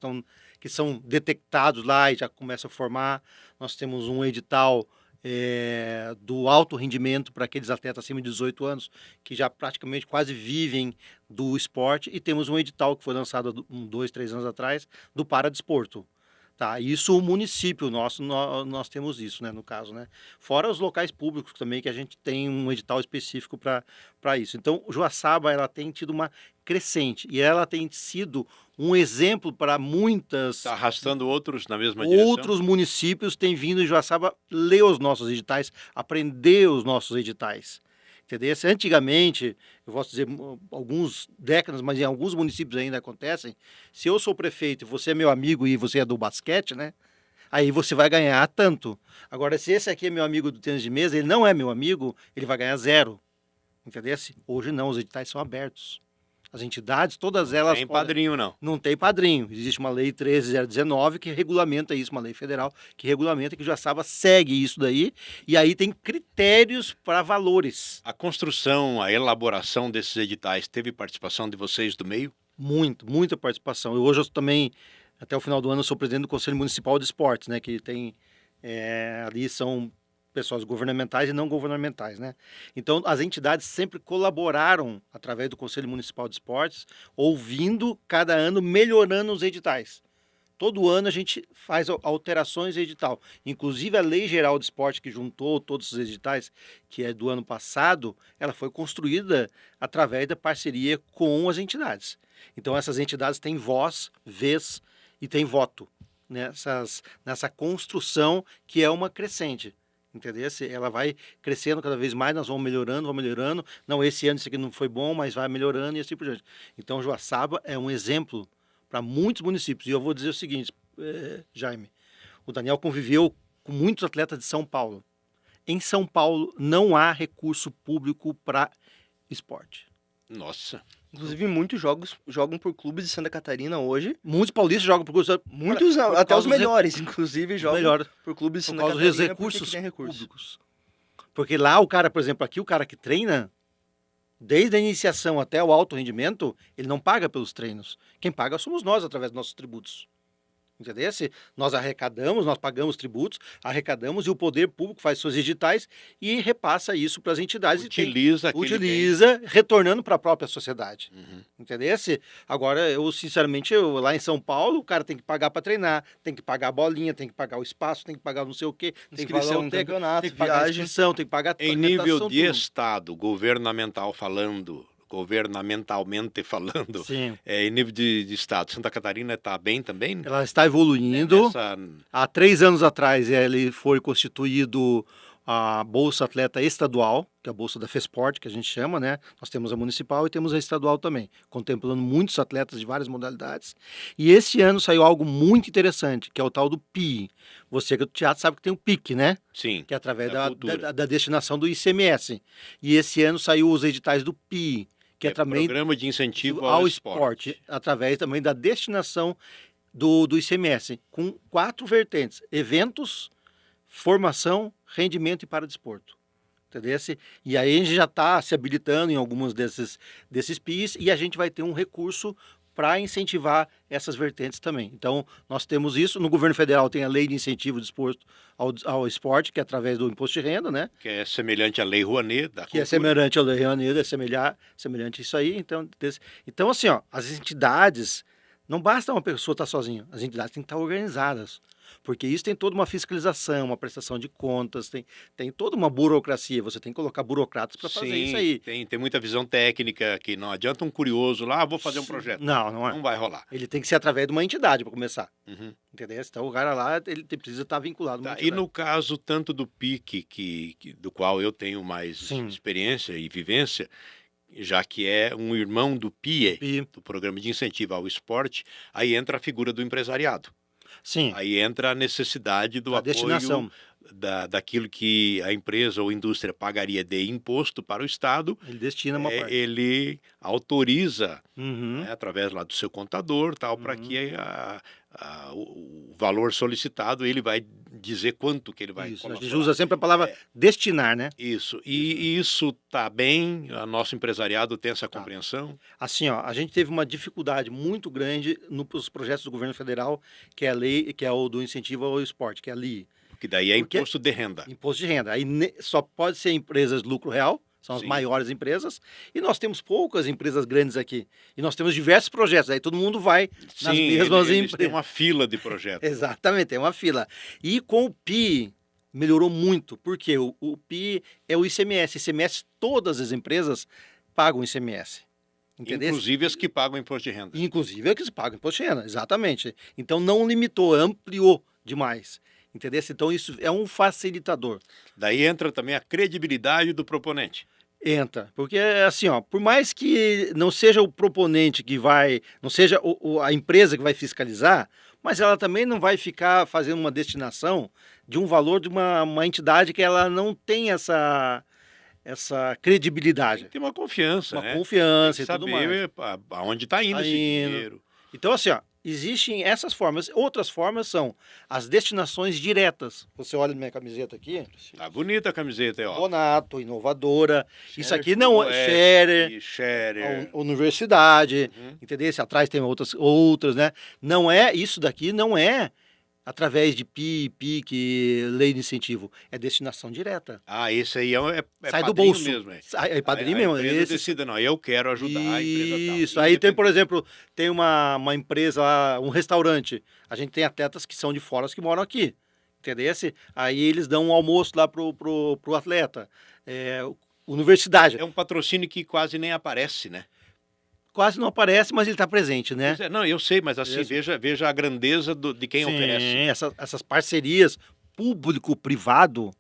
que são detectados lá e já começam a formar. Nós temos um edital do alto rendimento para aqueles atletas acima de 18 anos que já praticamente quase vivem do esporte, e temos um edital que foi lançado 2, 3 anos atrás do paradesporto. Tá? Isso o município nosso, nós temos isso, né, no caso, né? Fora os locais públicos também, que a gente tem um edital específico para isso. Então, Joaçaba, ela tem tido uma crescente e ela tem sido um exemplo para muitas... Está arrastando outros na mesma direção? Outros municípios têm vindo em Joaçaba ler os nossos editais, aprender os nossos editais. Entendeu? Antigamente, eu posso dizer algumas décadas, mas em alguns municípios ainda acontecem, se eu sou prefeito e você é meu amigo e você é do basquete, né? Aí você vai ganhar tanto. Agora, se esse aqui é meu amigo do tênis de mesa, ele não é meu amigo, ele vai ganhar 0. Entendeu? Hoje não, os editais são abertos. As entidades, todas elas... Não tem padrinho, não. Não tem padrinho. Existe uma lei 13.019 que regulamenta isso, uma lei federal que regulamenta, que o Joaçaba segue isso daí, e aí tem critérios para valores. A construção, a elaboração desses editais, teve participação de vocês do meio? Muita participação. Hoje eu também, até o final do ano, eu sou presidente do Conselho Municipal de Esportes, né, que tem, ali são pessoas governamentais e não governamentais, né? Então, as entidades sempre colaboraram através do Conselho Municipal de Esportes, ouvindo cada ano, melhorando os editais. Todo ano a gente faz alterações em edital. Inclusive a Lei Geral de Esporte, que juntou todos os editais, que é do ano passado, ela foi construída através da parceria com as entidades. Então, essas entidades têm voz, vez e têm voto nessa construção, que é uma crescente. Entendeu? Ela vai crescendo cada vez mais, nós vamos melhorando. Não, esse ano isso aqui não foi bom, mas vai melhorando e assim por diante. Então, Joaçaba é um exemplo para muitos municípios. E eu vou dizer o seguinte, Jaime, o Daniel conviveu com muitos atletas de São Paulo. Em São Paulo não há recurso público para esporte. Nossa. Inclusive, muitos jogam por clubes de Santa Catarina hoje. Muitos paulistas jogam por clubes... Muitos, até os melhores, inclusive, jogam por clubes de Santa Catarina. Por causa dos recursos públicos. Porque lá o cara, por exemplo, aqui o cara que treina, desde a iniciação até o alto rendimento, ele não paga pelos treinos. Quem paga somos nós, através dos nossos tributos. Entendeu? Nós arrecadamos, nós pagamos tributos, arrecadamos, e o poder público faz seus editais e repassa isso para as entidades. Utiliza, retornando para a própria sociedade. Uhum. Entendeu? Agora, sinceramente, lá em São Paulo, o cara tem que pagar para treinar, tem que pagar a bolinha, tem que pagar o espaço, tem que pagar não sei o quê, tem que pagar o campeonato, tem que pagar a inscrição, tem que pagar... Em nível de Estado, governamentalmente falando, Sim. Em nível de Estado, Santa Catarina está bem também? Ela está evoluindo. Há 3 anos atrás ele foi constituído a Bolsa Atleta Estadual, que é a Bolsa da FESPORT, que a gente chama, né? Nós temos a municipal e temos a estadual também, contemplando muitos atletas de várias modalidades. E esse ano saiu algo muito interessante, que é o tal do PI. Você que é do teatro sabe que tem o PIC, né? Sim. Que é através da destinação do ICMS. E esse ano saiu os editais do PI, que é também Programa de Incentivo ao Esporte, através também da destinação do ICMS, com 4 vertentes: eventos, formação, rendimento e paradesporto. Entendeu? E aí a gente já está se habilitando em alguns desses PIs, e a gente vai ter um recurso para incentivar essas vertentes também. Então, nós temos isso. No governo federal tem a Lei de Incentivo de Esporte ao Esporte, que é através do Imposto de Renda, né? Que é semelhante à Lei Rouanet da cultura. É semelhante à Lei Rouanet, semelhante a isso aí. Então, assim, as entidades, não basta uma pessoa estar sozinha, as entidades têm que estar organizadas. Porque isso tem toda uma fiscalização, uma prestação de contas, tem toda uma burocracia. Você tem que colocar burocratas para fazer isso aí. Tem muita visão técnica, que não adianta um curioso lá, vou fazer um projeto. Não é. Não vai rolar. Ele tem que ser através de uma entidade para começar. Uhum. Entendeu? Então o cara lá, ele precisa estar vinculado a uma entidade. E no caso tanto do PIC, do qual eu tenho mais experiência e vivência, já que é um irmão do PIE, do Programa de Incentivo ao Esporte, aí entra a figura do empresariado. Sim. Aí entra a necessidade do apoio destinação. daquilo que a empresa ou indústria pagaria de imposto para o Estado, Ele destina uma parte. ele autoriza, Uhum. né, através lá do seu contador, tal, para que o valor solicitado, ele vai dizer quanto que ele vai Isso, a colocar. gente usa sempre a palavra destinar, né? Isso, e isso está bem, o nosso empresariado tem essa Tá. compreensão. Assim, ó, a gente teve uma dificuldade muito grande nos projetos do governo federal, que é a lei, que é o do incentivo ao esporte, que é a LI, Porque daí é Porque- imposto de renda. imposto de renda. Aí só pode ser empresas de lucro real, são as Sim. maiores empresas, e nós temos poucas empresas grandes aqui. E nós temos diversos projetos, aí todo mundo vai nas Sim, mesmas eles têm empresas. uma fila de projetos. Exatamente, tem uma fila. E com o PI melhorou muito, porque o PI é o ICMS. ICMS, todas as empresas pagam ICMS. Entendeu? Inclusive as que pagam imposto de renda. Inclusive é que se paga imposto de renda, exatamente. Então não limitou, ampliou demais. Entendeu? Então isso é um facilitador. Daí entra também a credibilidade do proponente. Entra, porque assim, ó, por mais que não seja o proponente que vai, não seja a empresa que vai fiscalizar, mas ela também não vai ficar fazendo uma destinação de um valor de uma entidade que ela não tem essa credibilidade, Tem uma confiança, uma né? confiança Tem e que tudo mais. saber aonde está indo Tá esse indo. dinheiro. Então, assim, ó, existem essas formas. Outras formas são as destinações diretas. Você olha na minha camiseta aqui, Tá bonita a camiseta aí, ó. Bonato, inovadora. Isso Scherer aqui não é Sudoeste, Scherer, Scherer. a universidade, Uhum. entendeu? Esse atrás tem outras, né? Não é, isso daqui não é através de PI, PIC, lei de incentivo. É destinação direta. Ah, esse aí é Sai do padrinho bolso. mesmo. É. É padrinho A mesmo. empresa Esse, decida, não, eu quero ajudar a empresa tal. isso. Aí tem, por exemplo, tem uma empresa lá, um restaurante. A gente tem atletas que são de fora que moram aqui. Entendeu? Aí eles dão um almoço lá pro atleta. Universidade. É um patrocínio que quase nem aparece, né? Quase não aparece, mas ele está presente, né? Pois é, não, eu sei, mas assim, Isso. veja a grandeza de quem Sim, oferece. essas parcerias público-privado,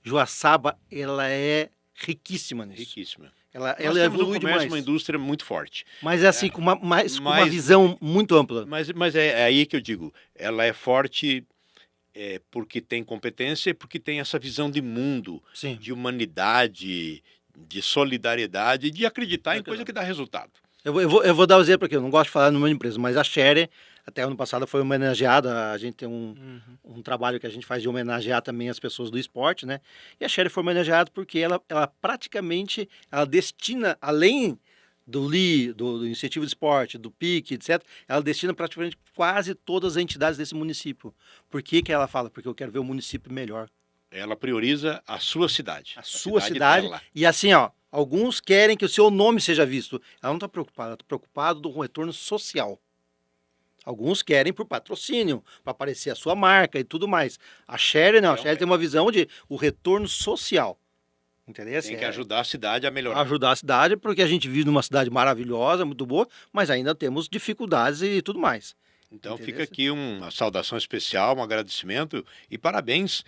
Joaçaba, ela é riquíssima nisso. Riquíssima. Ela Nós temos um evolui comércio, demais. uma indústria muito forte. Mas é assim, com uma Mas- visão muito ampla. Mas é aí que eu digo, ela é forte porque tem competência e porque tem essa visão de mundo, Sim. de humanidade, de solidariedade, de acreditar em Acreditar. coisa que dá resultado. Eu vou dar um exemplo aqui, eu não gosto de falar no nome de empresa, mas a Scherer, até ano passado foi homenageada, a gente tem um trabalho que a gente faz de homenagear também as pessoas do esporte, né? E a Scherer foi homenageada porque ela praticamente, ela destina, além do LI, do incentivo de esporte, do PIC, etc., ela destina praticamente quase todas as entidades desse município. Por que ela fala? Porque eu quero ver o município melhor. Ela prioriza a sua cidade. A sua cidade. dela. E assim, ó, alguns querem que o seu nome seja visto. Ela não está preocupada, ela está preocupada do retorno social. Alguns querem por patrocínio, para aparecer a sua marca e tudo mais. A Scherer não, a Scherer tem uma visão de o retorno social. Entendeu? Tem que ajudar a cidade a melhorar. Ajudar a cidade, porque a gente vive numa cidade maravilhosa, muito boa, mas ainda temos dificuldades e tudo mais. Então Entendeu? fica aqui uma saudação especial, um agradecimento e parabéns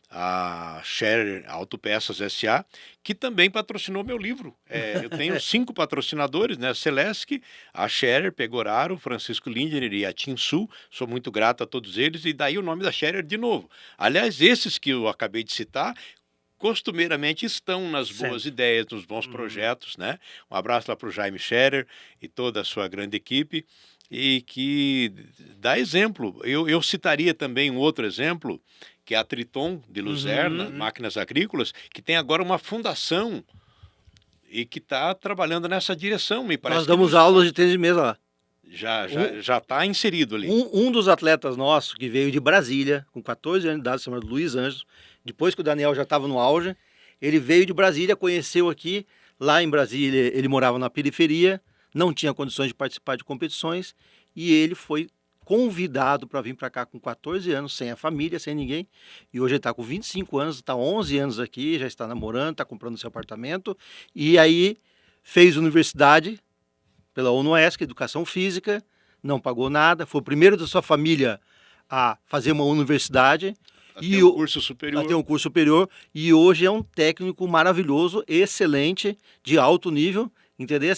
a Scherer Autopeças S.A., que também patrocinou meu livro. Eu tenho 5 patrocinadores, né? Celesc, a Scherer, Pegoraro, Francisco Lindner e a Tinsul. Sou muito grato a todos eles e daí o nome da Scherer de novo. Aliás, esses que eu acabei de citar, costumeiramente estão nas boas Sempre. ideias, nos bons projetos, né? Um abraço lá para o Jaime Scherer e toda a sua grande equipe e que dá exemplo. Eu citaria também um outro exemplo, que é a Triton de Luzerna, Máquinas Agrícolas, que tem agora uma fundação e que está trabalhando nessa direção, me parece. Nós damos aulas de tênis de mesa lá. Já está inserido ali. Um dos atletas nossos que veio de Brasília, com 14 anos de idade, chamado Luiz Anjos, depois que o Daniel já estava no auge, ele veio de Brasília, conheceu aqui, lá em Brasília ele morava na periferia, não tinha condições de participar de competições, e ele foi convidado para vir para cá com 14 anos, sem a família, sem ninguém, e hoje ele está com 25 anos, está 11 anos aqui, já está namorando, está comprando seu apartamento, e aí fez universidade pela UNOESC, Educação Física, não pagou nada, foi o primeiro da sua família a fazer uma universidade, E o curso superior. tem um curso superior, e hoje é um técnico maravilhoso, excelente, de alto nível, entendeu?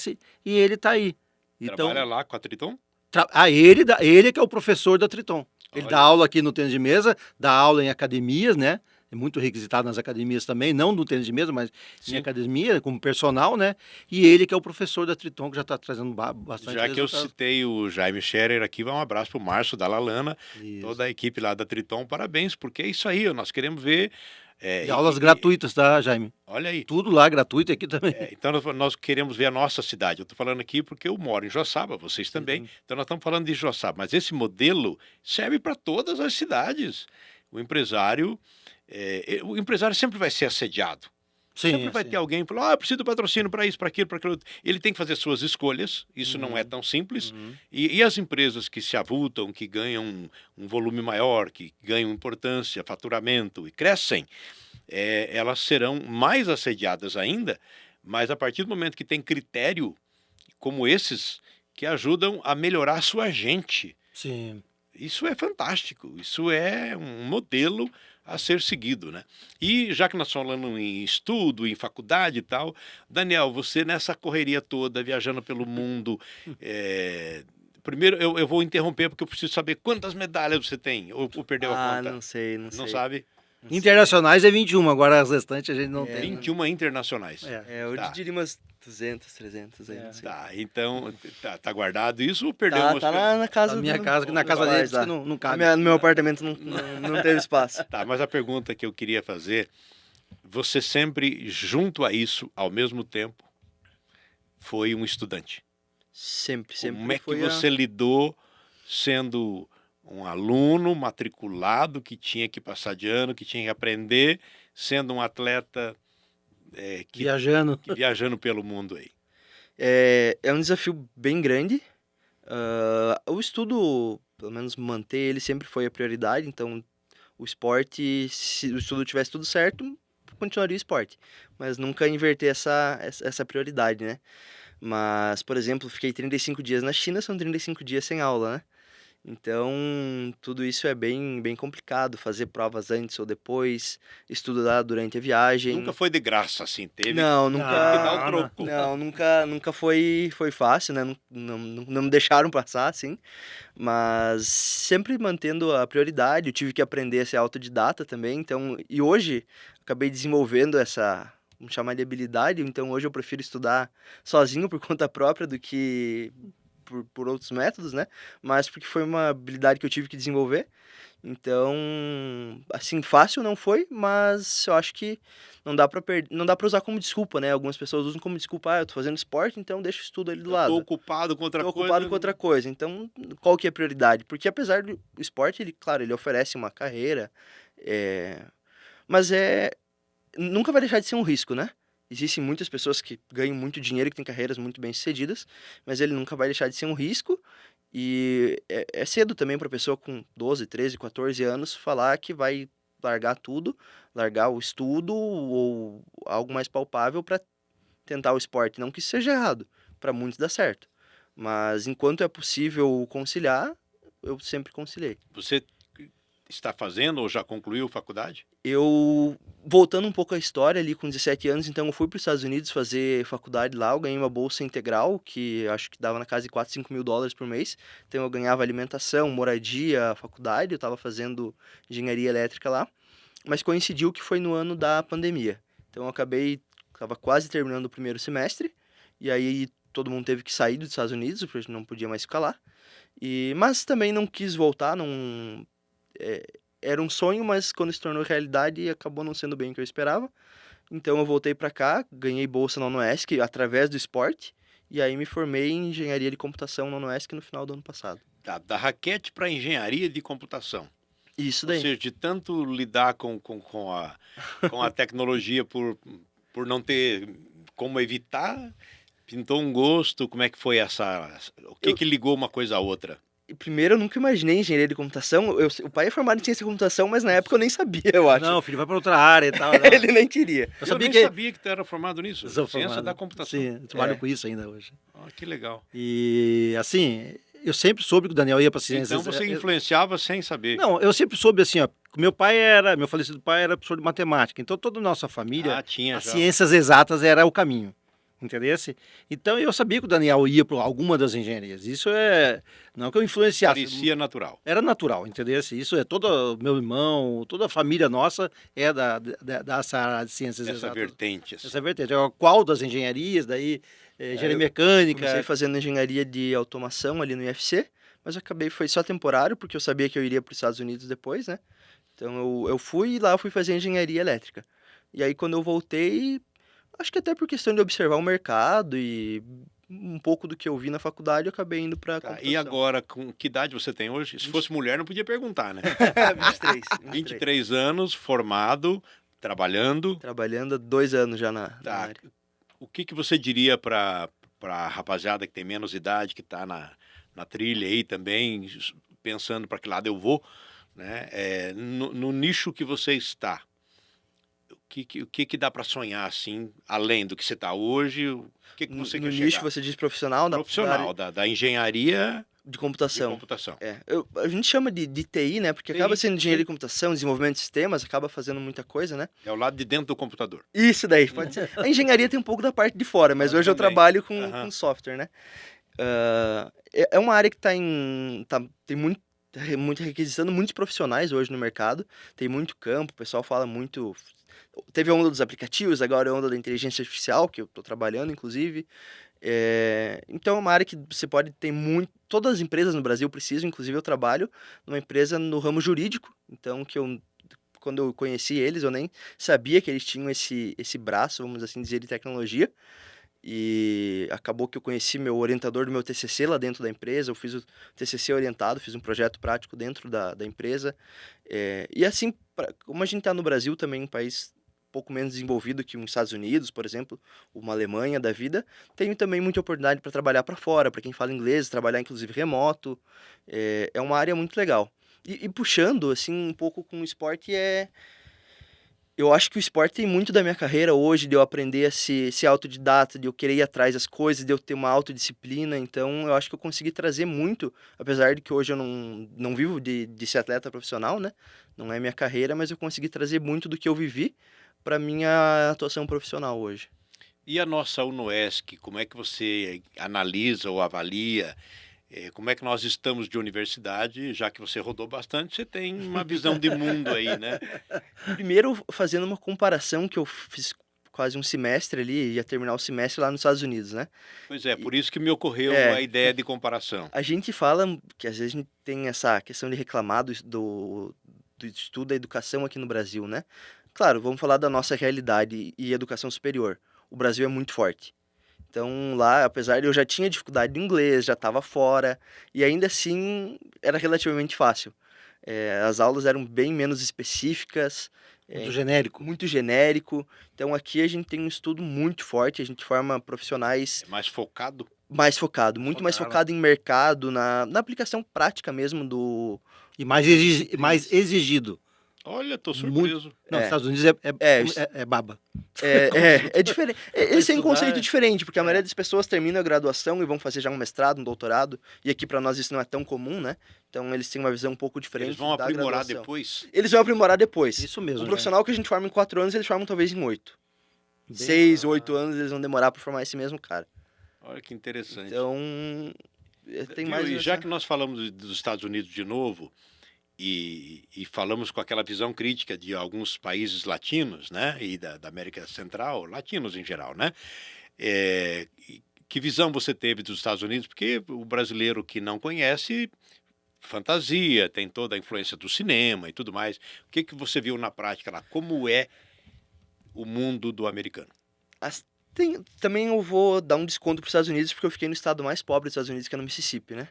E ele está aí. Então, Trabalha lá com a Triton? ele que é o professor da Triton. Ele Olha. dá aula aqui no tênis de mesa, dá aula em academias, né? é muito requisitado nas academias também, não no tênis de mesa, mas em Sim. academia, como personal, né? E ele que é o professor da Triton, que já está trazendo bastante Já que eu resultado. citei o Jaime Scherer aqui, um abraço pro Márcio da Lalana, Isso. toda a equipe lá da Triton, parabéns, porque é isso aí, nós queremos ver. E aulas gratuitas, tá, Jaime? Olha aí. Tudo lá gratuito aqui também. Então nós queremos ver a nossa cidade. Eu estou falando aqui porque eu moro em Joaçaba, vocês também. Então nós estamos falando de Joaçaba, mas esse modelo serve para todas as cidades. O empresário sempre vai ser assediado. Sempre vai ter alguém que fala, eu preciso de patrocínio para isso, para aquilo, para aquilo. Ele tem que fazer suas escolhas, isso não é tão simples. E as empresas que se avultam, que ganham um volume maior, que ganham importância, faturamento e crescem, elas serão mais assediadas ainda, mas a partir do momento que tem critério como esses, que ajudam a melhorar a sua gente. Sim. Isso é fantástico, isso é um modelo a ser seguido, né? E já que nós estamos falando em estudo, em faculdade e tal, Daniel, você nessa correria toda, viajando pelo mundo, primeiro eu vou interromper porque eu preciso saber quantas medalhas você tem, ou perdeu a conta? Não sei. Não sabe? Internacionais é 21, agora as restantes a gente não tem. 21 internacionais. Eu diria umas 200, 300 aí, não sei. Tá, então tá guardado isso ou perdeu Tá lá na casa Na minha casa, na casa pais deles, lá. que não cabe. No meu apartamento não teve espaço. Tá, mas a pergunta que eu queria fazer, você sempre, junto a isso, ao mesmo tempo, foi um estudante. Sempre. Como é que foi você lidou sendo um aluno matriculado que tinha que passar de ano, que tinha que aprender, sendo um atleta viajando pelo mundo aí? É um desafio bem grande. O estudo, pelo menos manter ele sempre foi a prioridade, então o esporte, se o estudo tivesse tudo certo, continuaria o esporte, mas nunca inverter essa prioridade, né? Mas, por exemplo, fiquei 35 dias na China, são 35 dias sem aula, né? Então, tudo isso é bem complicado, fazer provas antes ou depois, estudar durante a viagem. Nunca foi de graça, assim, teve Não, que dar o troco. Não, nunca foi fácil, né? Não me deixaram passar, assim. Mas sempre mantendo a prioridade, eu tive que aprender a ser autodidata também. Então, e hoje, acabei desenvolvendo vamos chamar de habilidade. Então, hoje eu prefiro estudar sozinho por conta própria do que por outros métodos, né? Mas porque foi uma habilidade que eu tive que desenvolver. Então, assim, fácil não foi, mas eu acho que não dá pra usar como desculpa, né? Algumas pessoas usam como desculpa, eu tô fazendo esporte, então deixa o estudo ali do lado. Tô ocupado com outra Tô coisa. ocupado com outra coisa. Então, qual que é a prioridade? Porque apesar do esporte, ele oferece uma carreira, mas nunca vai deixar de ser um risco, né? Existem muitas pessoas que ganham muito dinheiro, que têm carreiras muito bem-sucedidas, mas ele nunca vai deixar de ser um risco. E é cedo também para a pessoa com 12, 13, 14 anos falar que vai largar tudo, largar o estudo ou algo mais palpável para tentar o esporte. Não que isso seja errado, para muitos dá certo. Mas enquanto é possível conciliar, eu sempre conciliei. Você está fazendo ou já concluiu faculdade? Voltando um pouco à história, ali com 17 anos, então eu fui para os Estados Unidos fazer faculdade lá, eu ganhei uma bolsa integral, que acho que dava na casa de 4, 5 mil dólares por mês, então eu ganhava alimentação, moradia, faculdade, eu estava fazendo engenharia elétrica lá, mas coincidiu que foi no ano da pandemia, então eu estava quase terminando o primeiro semestre, e aí todo mundo teve que sair dos Estados Unidos, porque não podia mais ficar lá, mas também não quis voltar, era um sonho, mas quando se tornou realidade, acabou não sendo bem o que eu esperava. Então eu voltei para cá, ganhei bolsa na UNOESC através do esporte, e aí me formei em engenharia de computação na UNOESC no final do ano passado. Tá, da raquete para engenharia de computação. Isso daí. Ou seja, de tanto lidar com a tecnologia por não ter como evitar, pintou um gosto, como é que foi o que ligou uma coisa à outra? Primeiro, eu nunca imaginei engenharia de computação. O pai é formado em ciência de computação, mas na época eu nem sabia, eu acho. Não, filho, vai para outra área e tal. Não. Ele nem queria. Eu nem sabia que tu era formado nisso. Sou Ciência formado. da computação. Sim, eu trabalho com isso ainda hoje. Que legal. E, assim, eu sempre soube que o Daniel ia para ciências. Então você influenciava sem saber. Não, eu sempre soube assim, ó. Meu falecido pai era professor de matemática. Então toda a nossa família, tinha as já. ciências exatas era o caminho. Entendesse? Então eu sabia que o Daniel ia para alguma das engenharias. Isso é. Não que eu influenciasse. Parecia natural. Era natural, entendesse? Isso é todo meu irmão, toda a família nossa é dessa área de ciências Essa exatas. vertente. Assim. Essa vertente. Qual das engenharias, daí engenharia eu mecânica. Comecei fazendo engenharia de automação ali no IFC, mas acabei, foi só temporário, porque eu sabia que eu iria para os Estados Unidos depois, né? Então eu fui e lá eu fui fazer engenharia elétrica. E aí quando eu voltei, acho que até por questão de observar o mercado e um pouco do que eu vi na faculdade, eu acabei indo para Tá, computação. e agora, com que idade você tem hoje? Se fosse mulher, não podia perguntar, né? 23, 23 anos, formado, trabalhando. Trabalhando há 2 anos já na Tá. área. O que você diria para a rapaziada que tem menos idade, que está na trilha aí também, pensando para que lado eu vou, né? No nicho que você está, o que dá para sonhar assim, além do que você está hoje? O que você No quer nicho, chegar? você diz profissional? Profissional, da engenharia De de computação. computação. A gente chama de TI, né? Porque TI, acaba sendo engenharia sim. de computação, desenvolvimento de sistemas, acaba fazendo muita coisa, né? É o lado de dentro do computador. Isso daí, pode ser. A engenharia tem um pouco da parte de fora, mas hoje eu também. trabalho com Aham. software, né? É uma área que tem muito requisitando muitos profissionais hoje no mercado, tem muito campo, o pessoal fala muito. Teve a onda dos aplicativos, agora é a onda da inteligência artificial, que eu estou trabalhando, inclusive. Então é uma área que você pode ter muito. Todas as empresas no Brasil precisam, inclusive eu trabalho numa empresa no ramo jurídico, então quando eu conheci eles, eu nem sabia que eles tinham esse braço, vamos assim dizer, de tecnologia. E acabou que eu conheci meu orientador do meu TCC lá dentro da empresa, eu fiz o TCC orientado, fiz um projeto prático dentro da empresa. E assim, como a gente está no Brasil também, um país pouco menos desenvolvido que os Estados Unidos, por exemplo, uma Alemanha da vida, tenho também muita oportunidade para trabalhar para fora, para quem fala inglês, trabalhar inclusive remoto. É uma área muito legal. E puxando, assim, um pouco com o esporte, eu acho que o esporte tem muito da minha carreira hoje, de eu aprender a ser autodidata, de eu querer ir atrás das coisas, de eu ter uma autodisciplina. Então, eu acho que eu consegui trazer muito, apesar de que hoje eu não vivo de ser atleta profissional, né? Não é minha carreira, mas eu consegui trazer muito do que eu vivi para minha atuação profissional hoje. E a nossa UNOESC, como é que você analisa ou avalia? Como é que nós estamos de universidade, já que você rodou bastante, você tem uma visão de mundo aí, né? Primeiro, fazendo uma comparação que eu fiz quase um semestre ali, ia terminar o semestre lá nos Estados Unidos, né? Pois é, por isso que me ocorreu a ideia de comparação. A gente fala que às vezes a gente tem essa questão de reclamar do estudo da educação aqui no Brasil, né? Claro, vamos falar da nossa realidade e educação superior. O Brasil é muito forte. Então lá, apesar de eu já tinha dificuldade de inglês, já estava fora, e ainda assim era relativamente fácil. As aulas eram bem menos específicas, Muito genérico. muito genérico. Então aqui a gente tem um estudo muito forte, a gente forma profissionais É mais focado? mais focado, muito mais Focado. focado em mercado, na aplicação prática mesmo do... E mais exigido. Olha, tô Muito. surpreso. Não, É. os Estados Unidos é baba. É diferente. Eles têm um estudar, conceito diferente, porque a maioria das pessoas termina a graduação e vão fazer já um mestrado, um doutorado, e aqui para nós isso não é tão comum, né? Então eles têm uma visão um pouco diferente. Eles vão da aprimorar graduação. depois? Eles vão aprimorar depois. Isso mesmo. Um profissional que a gente forma em 4 anos, eles formam talvez em 8. Bem- 6, 8 anos eles vão demorar para formar esse mesmo cara. Olha que interessante. Então, tem Viu? mais... E já que nós falamos dos Estados Unidos de novo, e falamos com aquela visão crítica de alguns países latinos, né? E da América Central, latinos em geral, né? Que visão você teve dos Estados Unidos? Porque o brasileiro que não conhece, fantasia, tem toda a influência do cinema e tudo mais. O que você viu na prática lá? Como é o mundo do americano? Também eu vou dar um desconto para os Estados Unidos, porque eu fiquei no estado mais pobre dos Estados Unidos, que é no Mississippi, né?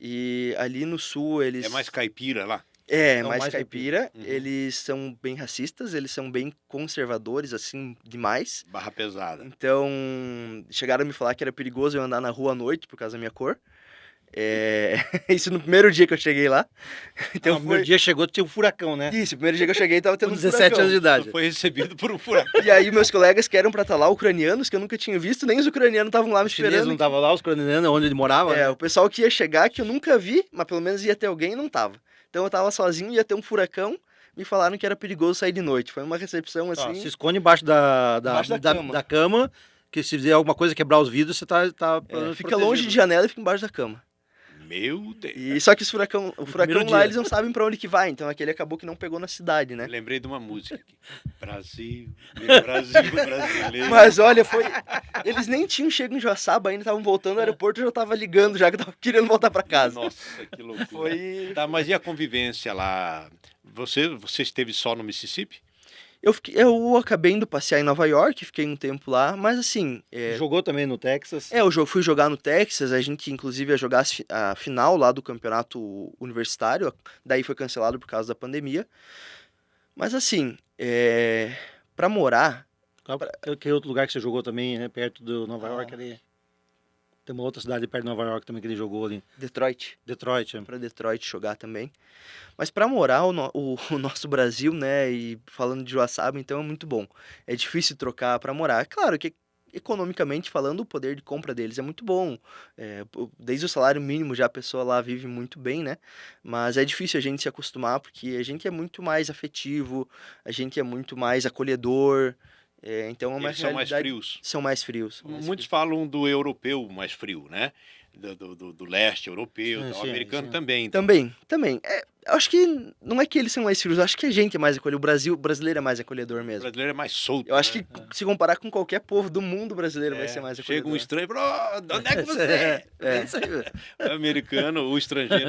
E ali no sul eles... É mais caipira lá? É, Não, mais mais caipira. Uhum. Eles são bem racistas, eles são bem conservadores, assim, demais. Barra pesada. Então, chegaram a me falar que era perigoso eu andar na rua à noite por causa da minha cor. Isso no primeiro dia que eu cheguei lá. Então No primeiro dia chegou, tinha um furacão, né? Isso, o primeiro dia que eu cheguei tava tendo Com um 17 furacão. anos de idade. Foi recebido por um furacão. E aí meus colegas que eram pra estar lá, ucranianos, que eu nunca tinha visto, nem os ucranianos estavam lá me Os chineses esperando. não estavam lá, os ucranianos, onde ele morava. né? O pessoal que ia chegar, que eu nunca vi, mas pelo menos ia ter alguém, não tava. Então eu tava sozinho, ia ter um furacão, me falaram que era perigoso sair de noite. Foi uma recepção Ó, assim... se esconde embaixo da Embaixo da cama. da cama Porque se fizer alguma coisa, quebrar os vidros, você tá Fica longe de janela e fica embaixo da cama. Meu Deus. E só que o furacão primeiro lá, dia. eles não sabem pra onde que vai, então aquele acabou que não pegou na cidade, né? Eu lembrei de uma música aqui. Brasil, meu Brasil brasileiro. Mas olha, eles nem tinham chego em Joaçaba ainda, estavam voltando, o aeroporto já tava ligando, já que eu tava querendo voltar pra casa. Nossa, que loucura. Foi... Tá, mas e a convivência lá? Você esteve só no Mississippi? Eu acabei indo passear em Nova York, fiquei um tempo lá, mas assim... Jogou também no Texas. Fui jogar no Texas, a gente inclusive ia jogar a final lá do campeonato universitário, daí foi cancelado por causa da pandemia. Mas assim, pra morar... Que outro lugar que você jogou também, né? Perto do Nova York ali. Tem uma outra cidade perto de Nova York também que ele jogou ali. Detroit. Detroit. Pra Detroit jogar também. Mas pra morar o nosso Brasil, né, e falando de Joaçaba, então é muito bom. É difícil trocar pra morar. Claro que economicamente falando, o poder de compra deles é muito bom. Desde o salário mínimo já a pessoa lá vive muito bem, né? Mas é difícil a gente se acostumar, porque a gente é muito mais afetivo, a gente é muito mais acolhedor. Então é uma Eles são mais realidade... frios. São mais frios. Muitos falam do europeu mais frio, né? Do leste europeu, do americano também. Então, Também. Eu acho que não é que eles são mais frios, eu acho que a gente é mais acolhedor. O brasileiro é mais acolhedor o mesmo. brasileiro é mais solto. Eu acho né? que se comparar com qualquer povo do mundo, brasileiro vai ser mais acolhedor. Chega um estranho e fala, "Oh, de onde é que você é?" Isso aí. O americano, o estrangeiro,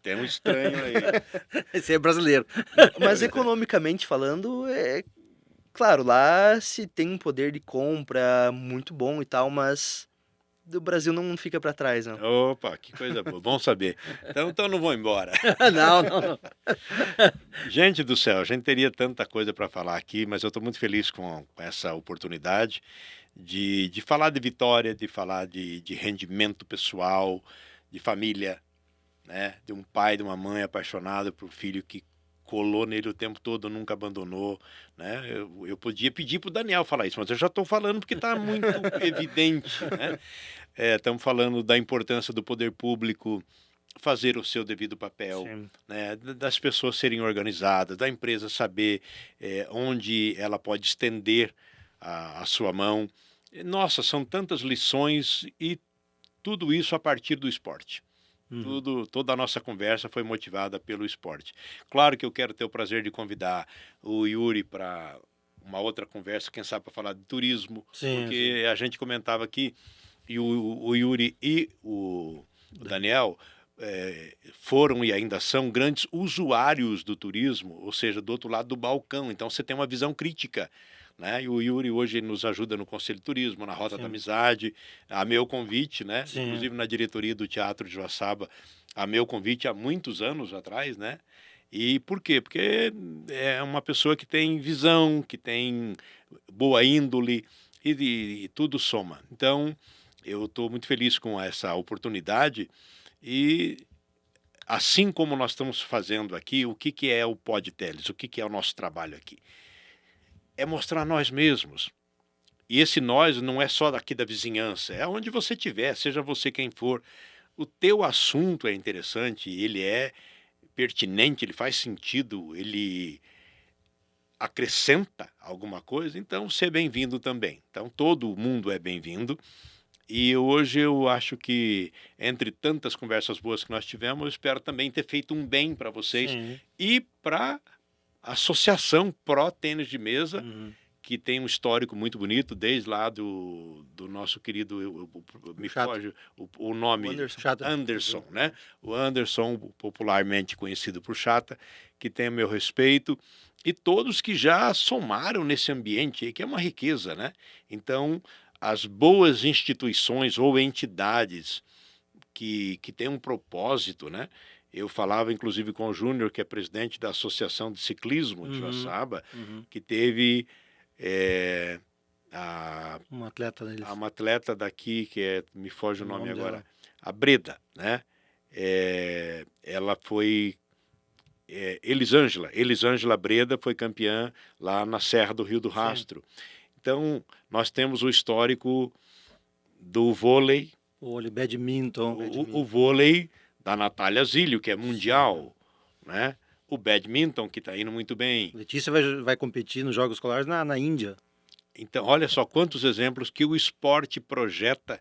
tem um estranho aí. Esse é brasileiro. Mas economicamente falando, claro, lá se tem um poder de compra muito bom e tal, mas do Brasil não fica pra trás, não. Opa, que coisa boa, bom saber. Então não vou embora. Não. Gente do céu, a gente teria tanta coisa para falar aqui, mas eu estou muito feliz com essa oportunidade de falar de vitória, de falar de rendimento pessoal, de família, né? De um pai, de uma mãe apaixonado por um filho que colou nele o tempo todo, nunca abandonou, né? Eu podia pedir para o Daniel falar isso, mas eu já estou falando porque está muito evidente, né? Estamos falando da importância do poder público fazer o seu devido papel, né? Das pessoas serem organizadas, da empresa saber onde ela pode estender a sua mão. Nossa, são tantas lições e tudo isso a partir do esporte. Toda a nossa conversa foi motivada pelo esporte. Claro que eu quero ter o prazer de convidar o Yuri para uma outra conversa, quem sabe para falar de turismo, porque a gente comentava aqui, e o Yuri e o Daniel foram e ainda são grandes usuários do turismo, ou seja, do outro lado do balcão, então você tem uma visão crítica. Né? E o Yuri hoje nos ajuda no Conselho de Turismo, na Rota da Amizade, a meu convite, né? Inclusive na diretoria do Teatro de Joaçaba, a meu convite há muitos anos atrás, né? E por quê? Porque é uma pessoa que tem visão, que tem boa índole e tudo soma. Então, eu estou muito feliz com essa oportunidade e assim como nós estamos fazendo aqui, o que é o PodTeles? O que é o nosso trabalho aqui? É mostrar nós mesmos. E esse nós não é só daqui da vizinhança, é onde você estiver, seja você quem for. O teu assunto é interessante, ele é pertinente, ele faz sentido, ele acrescenta alguma coisa, então ser bem-vindo também. Então todo mundo é bem-vindo. E hoje eu acho que, entre tantas conversas boas que nós tivemos, eu espero também ter feito um bem para vocês e para Associação Pro Tênis de Mesa, que tem um histórico muito bonito, desde lá do nosso querido, me foge o nome, Anderson, né? O Anderson, popularmente conhecido por Chata, que tem o meu respeito, e todos que já somaram nesse ambiente aí, que é uma riqueza, né? Então, as boas instituições ou entidades que têm um propósito, né? Eu falava, inclusive, com o Júnior, que é presidente da Associação de Ciclismo de Joaçaba, que teve uma atleta deles. Uma atleta daqui, que me foge o nome agora, dela. A Breda, né? Ela foi... Elisângela Breda foi campeã lá na Serra do Rio do Rastro. Então, nós temos o histórico do vôlei, badminton. O vôlei da Natália Zílio, que é mundial, né? O badminton, que está indo muito bem. Letícia vai competir nos Jogos Escolares na Índia. Então, olha só quantos exemplos que o esporte projeta,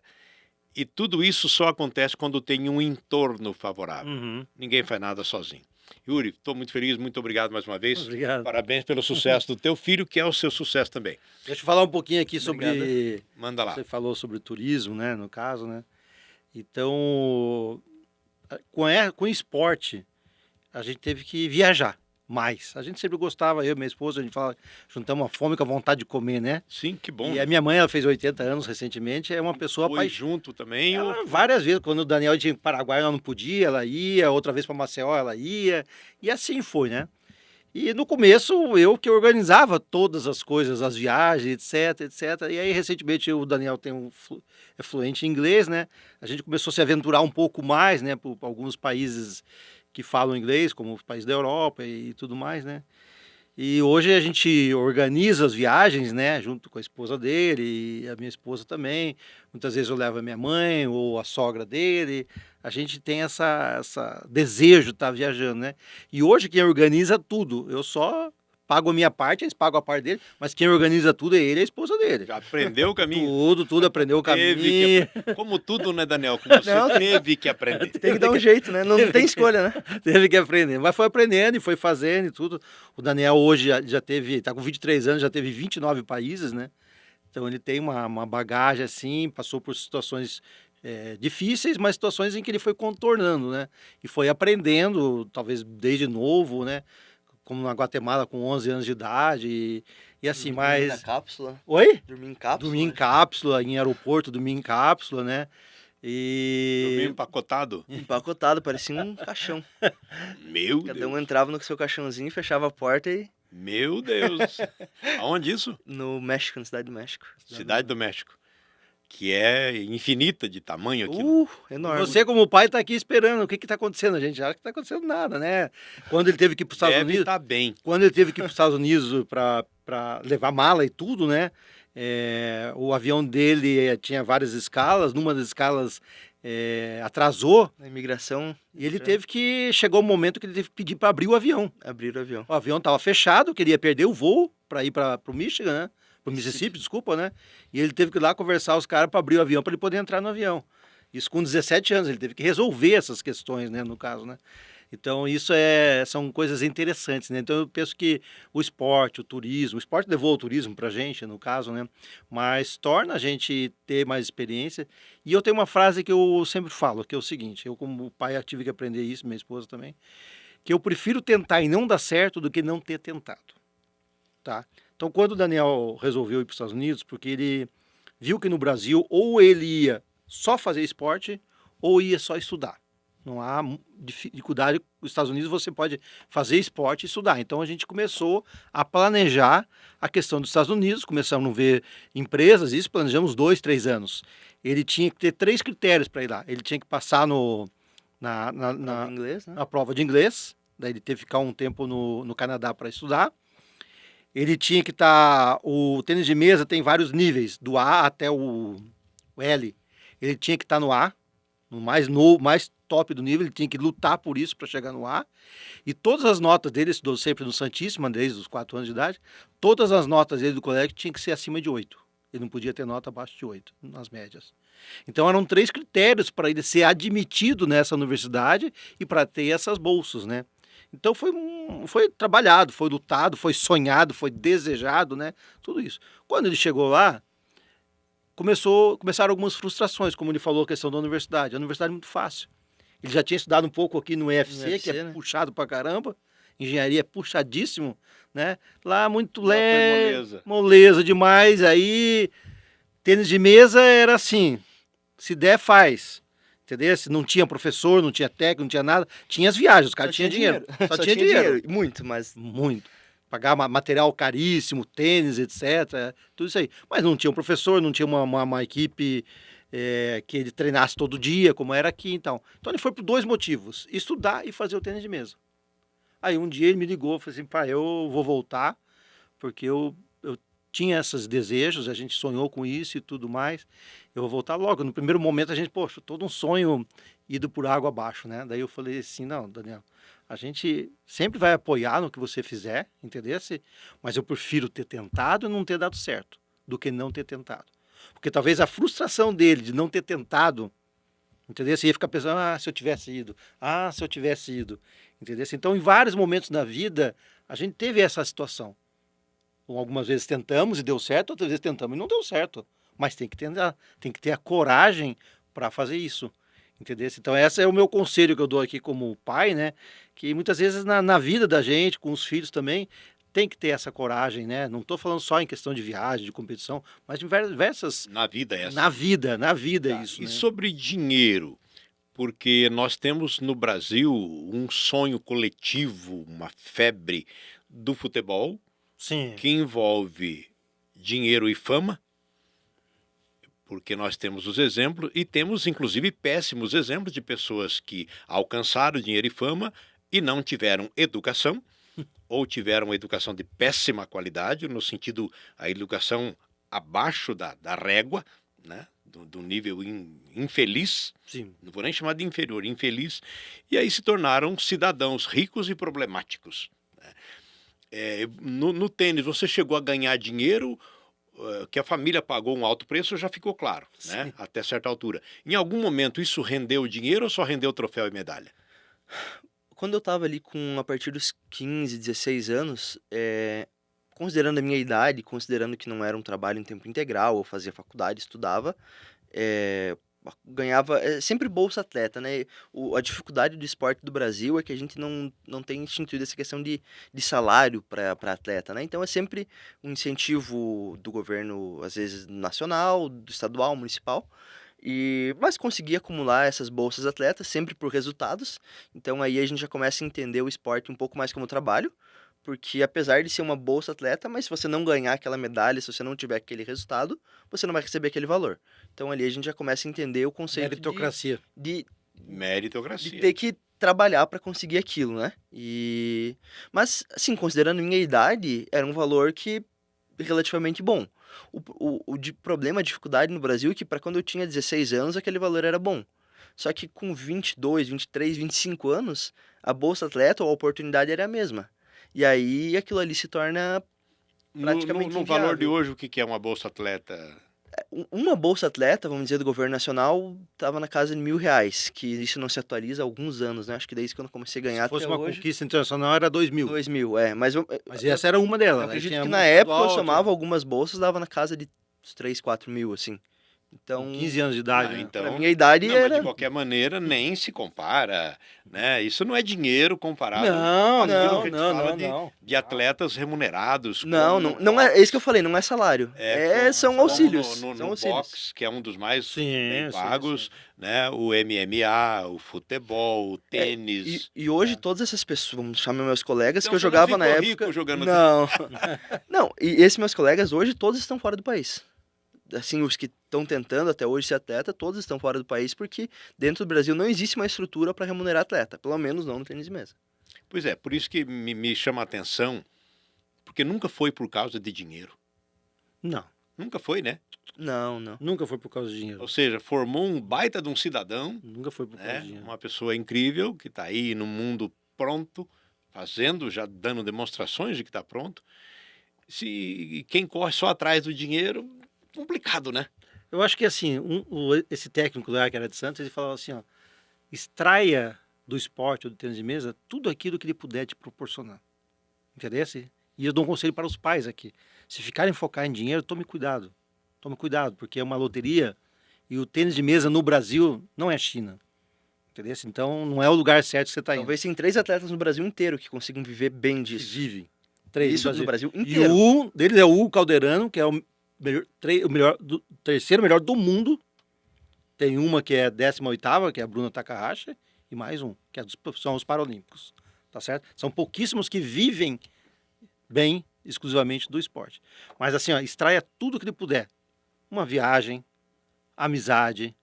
e tudo isso só acontece quando tem um entorno favorável. Uhum. Ninguém faz nada sozinho. Yuri, estou muito feliz, muito obrigado mais uma vez. Obrigado. Parabéns pelo sucesso do teu filho, que é o seu sucesso também. Deixa eu falar um pouquinho aqui sobre... Obrigado. Manda lá. Você falou sobre turismo, né, no caso, né? Então, com esporte, a gente teve que viajar mais. A gente sempre gostava, eu e minha esposa, a gente fala, juntamos a fome com a vontade de comer, né? Sim, que bom. E a minha mãe, ela fez 80 anos recentemente, é uma pessoa Foi junto também? Ela, várias vezes, quando o Daniel tinha Paraguai, ela não podia, ela ia, outra vez para Maceió, ela ia, e assim foi, né? E no começo, eu que organizava todas as coisas, as viagens, etc, etc. E aí, recentemente, o Daniel é fluente em inglês, né? A gente começou a se aventurar um pouco mais, né? Por alguns países que falam inglês, como os países da Europa e tudo mais, né? E hoje a gente organiza as viagens, né, junto com a esposa dele e a minha esposa também. Muitas vezes eu levo a minha mãe ou a sogra dele. A gente tem essa desejo de estar viajando, né? E hoje quem organiza tudo, eu só pago a minha parte, eles pagam a parte dele, mas quem organiza tudo é ele e a esposa dele. Já aprendeu o caminho? Tudo aprendeu o caminho. Como tudo, né, Daniel? Como você Não, teve que aprender. Tem que dar um jeito, né? Não tem escolha, né? Teve que aprender, mas foi aprendendo e foi fazendo e tudo. O Daniel hoje já teve, tá com 23 anos, já teve 29 países, né? Então ele tem uma bagagem assim, passou por situações difíceis, mas situações em que ele foi contornando, né? E foi aprendendo, talvez desde novo, né? Como na Guatemala com 11 anos de idade e assim, Dormir na mas... cápsula. Oi? Dormir em cápsula. Dormir em né? cápsula, em aeroporto, dormir em cápsula, né? Dormiu E... empacotado? Empacotado, parecia um caixão. Meu Cada Deus. um entrava no seu caixãozinho, fechava a porta e... Meu Deus. Aonde isso? No México, na Cidade do México. Cidade do México. Que é infinita de tamanho aquilo. Enorme. Você, como pai, tá aqui esperando. O que que tá acontecendo? A gente acha que tá acontecendo nada, né? Quando ele teve que ir para os Estados Deve Unidos, estar bem. quando ele teve que ir para os Estados Unidos para levar mala e tudo, né? O avião dele tinha várias escalas. Numa das escalas atrasou Na imigração, e ele teve que... Chegou um momento que ele teve que pedir para abrir o avião. abrir o avião. O avião estava fechado, queria perder o voo para ir para o Michigan, né? Para o Mississippi, desculpa, né? E ele teve que ir lá conversar os caras para abrir o avião para ele poder entrar no avião. Isso com 17 anos, ele teve que resolver essas questões, né? No caso, né? Então, isso são coisas interessantes, né? Então, eu penso que o esporte, o turismo... O esporte levou o turismo para a gente, no caso, né? Mas torna a gente ter mais experiência. E eu tenho uma frase que eu sempre falo, que é o seguinte... Eu, como pai, tive que aprender isso, minha esposa também. Que eu prefiro tentar e não dar certo do que não ter tentado. Tá? Então, quando o Daniel resolveu ir para os Estados Unidos, porque ele viu que no Brasil ou ele ia só fazer esporte ou ia só estudar. Não há dificuldade. Nos Estados Unidos você pode fazer esporte e estudar. Então, a gente começou a planejar a questão dos Estados Unidos, começamos a ver empresas, isso planejamos 2, 3 anos. Ele tinha que ter 3 critérios para ir lá. Ele tinha que passar na inglês, né? prova de inglês, daí ele teve que ficar um tempo no Canadá para estudar. Ele tinha que estar... O tênis de mesa tem vários níveis, do A até o L. Ele tinha que estar no A, no mais top do nível, ele tinha que lutar por isso para chegar no A. E todas as notas dele, estudou sempre no Santíssima, desde os 4 anos de idade, todas as notas dele do colégio tinham que ser acima de 8. Ele não podia ter nota abaixo de 8, nas médias. Então eram 3 critérios para ele ser admitido nessa universidade e para ter essas bolsas, né? Então foi trabalhado, foi lutado, foi sonhado, foi desejado, né? Tudo isso. Quando ele chegou lá, começaram algumas frustrações, como ele falou, a questão da universidade. A universidade é muito fácil. Ele já tinha estudado um pouco aqui no EFC, que é, né, puxado pra caramba. Engenharia é puxadíssimo, né? Lá muito leve, moleza demais. Aí, tênis de mesa era assim, se der, faz. Entendeu? Se não tinha professor, não tinha técnico, não tinha nada. Tinha as viagens, os caras tinham dinheiro. Só tinha dinheiro. Muito, mas... Muito. Pagar material caríssimo, tênis, etc. Tudo isso aí. Mas não tinha um professor, não tinha uma equipe que ele treinasse todo dia, como era aqui, então. Então ele foi por 2 motivos. Estudar e fazer o tênis de mesa. Aí um dia ele me ligou, falou assim, pai, eu vou voltar, porque eu tinha esses desejos, a gente sonhou com isso e tudo mais, eu vou voltar logo. No primeiro momento a gente, poxa, todo um sonho ido por água abaixo, né? Daí eu falei assim, não, Daniel, a gente sempre vai apoiar no que você fizer, entendeu? Mas eu prefiro ter tentado e não ter dado certo, do que não ter tentado. Porque talvez a frustração dele de não ter tentado, entendeu? Você ia ficar pensando, se eu tivesse ido, se eu tivesse ido, entendeu? Então, em vários momentos da vida, a gente teve essa situação. Algumas vezes tentamos e deu certo, outras vezes tentamos e não deu certo. Mas tem que tentar, tem que ter a coragem para fazer isso, entendeu? Então, esse é o meu conselho que eu dou aqui como pai, né? Que muitas vezes na vida da gente, com os filhos também, tem que ter essa coragem, né? Não estou falando só em questão de viagem, de competição, mas de diversas... Na vida essa. Na vida Tá. isso, E né? sobre dinheiro, porque nós temos no Brasil um sonho coletivo, uma febre do futebol, Sim. que envolve dinheiro e fama, porque nós temos os exemplos, e temos inclusive péssimos exemplos de pessoas que alcançaram dinheiro e fama e não tiveram educação, ou tiveram educação de péssima qualidade, no sentido, a educação abaixo da régua, né? Do nível infeliz, Sim. não vou nem chamar de inferior, infeliz, e aí se tornaram cidadãos ricos e problemáticos. No tênis, você chegou a ganhar dinheiro, que a família pagou um alto preço, já ficou claro, né? Até certa altura. Em algum momento isso rendeu dinheiro ou só rendeu troféu e medalha? Quando eu tava ali a partir dos 15, 16 anos, considerando a minha idade, considerando que não era um trabalho em tempo integral, eu fazia faculdade, estudava, ganhava sempre bolsa atleta, né? A dificuldade do esporte do Brasil é que a gente não tem instituído essa questão de salário para atleta, né? Então é sempre um incentivo do governo, às vezes nacional, do estadual, municipal, mas consegui acumular essas bolsas atletas sempre por resultados. Então aí a gente já começa a entender o esporte um pouco mais como trabalho, porque apesar de ser uma bolsa atleta, mas se você não ganhar aquela medalha, se você não tiver aquele resultado, você não vai receber aquele valor. Então ali a gente já começa a entender o conceito Meritocracia. de Meritocracia. ter que trabalhar para conseguir aquilo, né? Mas, assim, considerando minha idade, era um valor que relativamente bom. O problema, a dificuldade no Brasil é que para quando eu tinha 16 anos, aquele valor era bom. Só que com 22, 23, 25 anos, a bolsa atleta ou a oportunidade era a mesma. E aí aquilo ali se torna praticamente no valor de inviável. hoje, o que é uma bolsa atleta? Uma bolsa atleta, vamos dizer, do governo nacional, estava na casa de R$ 1.000, que isso não se atualiza há alguns anos, né? Acho que desde que eu comecei a ganhar Se fosse até uma hoje. conquista internacional, era 2.000. 2.000, Mas essa era uma delas, eu né? acredito Tinha que uma na época eu estadual, somava algumas bolsas, dava na casa de uns 3, 4 mil, assim. Então, tinha 15 anos de idade, né? Então, pra minha idade não, mas era... de qualquer maneira, nem se compara, né? Isso não é dinheiro comparado Não, com aquilo não, que a gente não, fala não. de atletas remunerados. Não é isso que eu falei, não é salário. São como auxílios. No São auxílios. boxe, que é um dos mais Sim, bem sim, pagos, né? O MMA, o futebol, o tênis. E hoje todas essas pessoas, vamos chamar meus colegas, Então que eu você não jogava na ficou época... rico jogando Não, não, e esses meus colegas hoje, todos estão fora do país. Assim, os que estão tentando até hoje ser atleta, todos estão fora do país, porque dentro do Brasil não existe uma estrutura para remunerar atleta, pelo menos não no tênis de mesa. Pois é, por isso que me chama a atenção, porque nunca foi por causa de dinheiro. Não, Nunca foi, né? Não. nunca foi por causa de dinheiro. Ou seja, formou um baita de um cidadão, Nunca foi por causa né? de dinheiro. Uma pessoa incrível que está aí no mundo pronto, fazendo, já dando demonstrações de que está pronto. Se quem corre só atrás do dinheiro, complicado, né? Eu acho que assim, esse técnico lá que era de Santos, ele falava assim, ó, extraia do esporte ou do tênis de mesa tudo aquilo que ele puder te proporcionar. Entendeu? E eu dou um conselho para os pais aqui. Se ficarem focar em dinheiro, tome cuidado. Tome cuidado, porque é uma loteria e o tênis de mesa no Brasil não é China. Entendeu? Então não é o lugar certo que você está indo. Talvez tem 3 atletas no Brasil inteiro que consigam viver bem Que disso. vivem. 3 Isso no Brasil E inteiro. um deles é o Hugo Calderano, que é o terceiro melhor do mundo. Tem uma que é 18ª, que é a Bruna Takahashi, e mais um, que são os Paralímpicos. Tá certo? São pouquíssimos que vivem bem exclusivamente do esporte. Mas assim, ó, extraia tudo que ele puder. Uma viagem, amizade,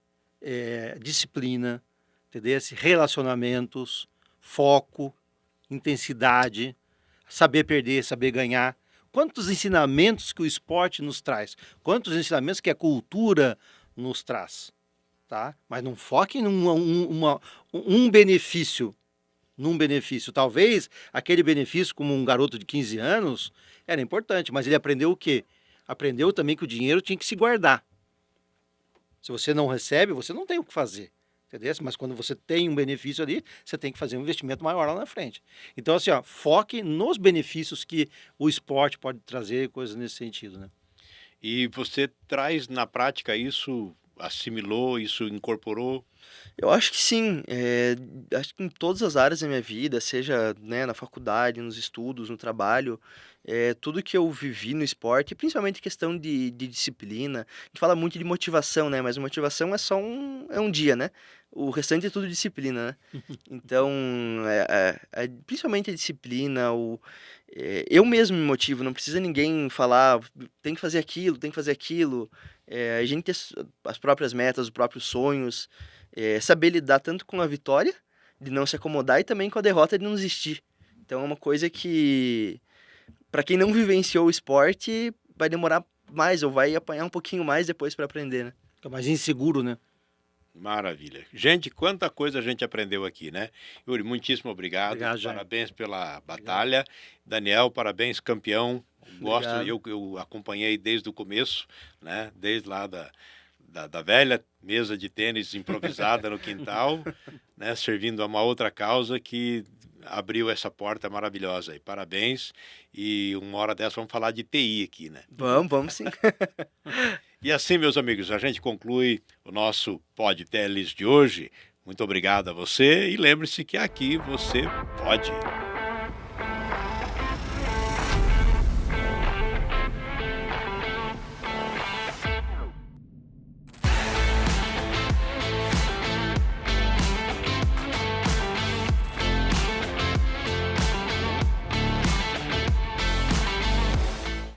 disciplina, entendeu? Relacionamentos, foco, intensidade, saber perder, saber ganhar. Quantos ensinamentos que o esporte nos traz? Quantos ensinamentos que a cultura nos traz? Tá? Mas não foque em um benefício. Num benefício. Talvez aquele benefício, como um garoto de 15 anos, era importante, mas ele aprendeu o quê? aprendeu também que o dinheiro tinha que se guardar. Se você não recebe, você não tem o que fazer. Entendeu? Mas quando você tem um benefício ali, você tem que fazer um investimento maior lá na frente. Então, assim, ó, foque nos benefícios que o esporte pode trazer, coisas nesse sentido, né? E você traz na prática isso, assimilou, isso incorporou? Eu acho que sim, acho que em todas as áreas da minha vida, seja, né, na faculdade, nos estudos, no trabalho, tudo que eu vivi no esporte, principalmente questão de disciplina, a gente fala muito de motivação, né, mas motivação é só um dia, né, o restante é tudo disciplina, né, então, principalmente a disciplina, eu mesmo me motivo, não precisa ninguém falar, tem que fazer aquilo, tem que fazer aquilo, a gente ter as próprias metas, os próprios sonhos, saber lidar tanto com a vitória, de não se acomodar, e também com a derrota, de não desistir. Então é uma coisa que, para quem não vivenciou o esporte, vai demorar mais, ou vai apanhar um pouquinho mais depois para aprender, né? Fica mais inseguro, né? Maravilha. Gente, quanta coisa a gente aprendeu aqui, né? Yuri, muitíssimo obrigado. Obrigado, Jair. Parabéns pela batalha. Daniel, parabéns, campeão. Gosto, Obrigado. eu acompanhei desde o começo, né? Desde lá da velha mesa de tênis improvisada no quintal, né? Servindo a uma outra causa que abriu essa porta maravilhosa aí. Parabéns. E uma hora dessa vamos falar de TI aqui, né? Vamos sim. E assim, meus amigos, a gente conclui o nosso Pod Teles de hoje. Muito obrigado a você e lembre-se que aqui você pode.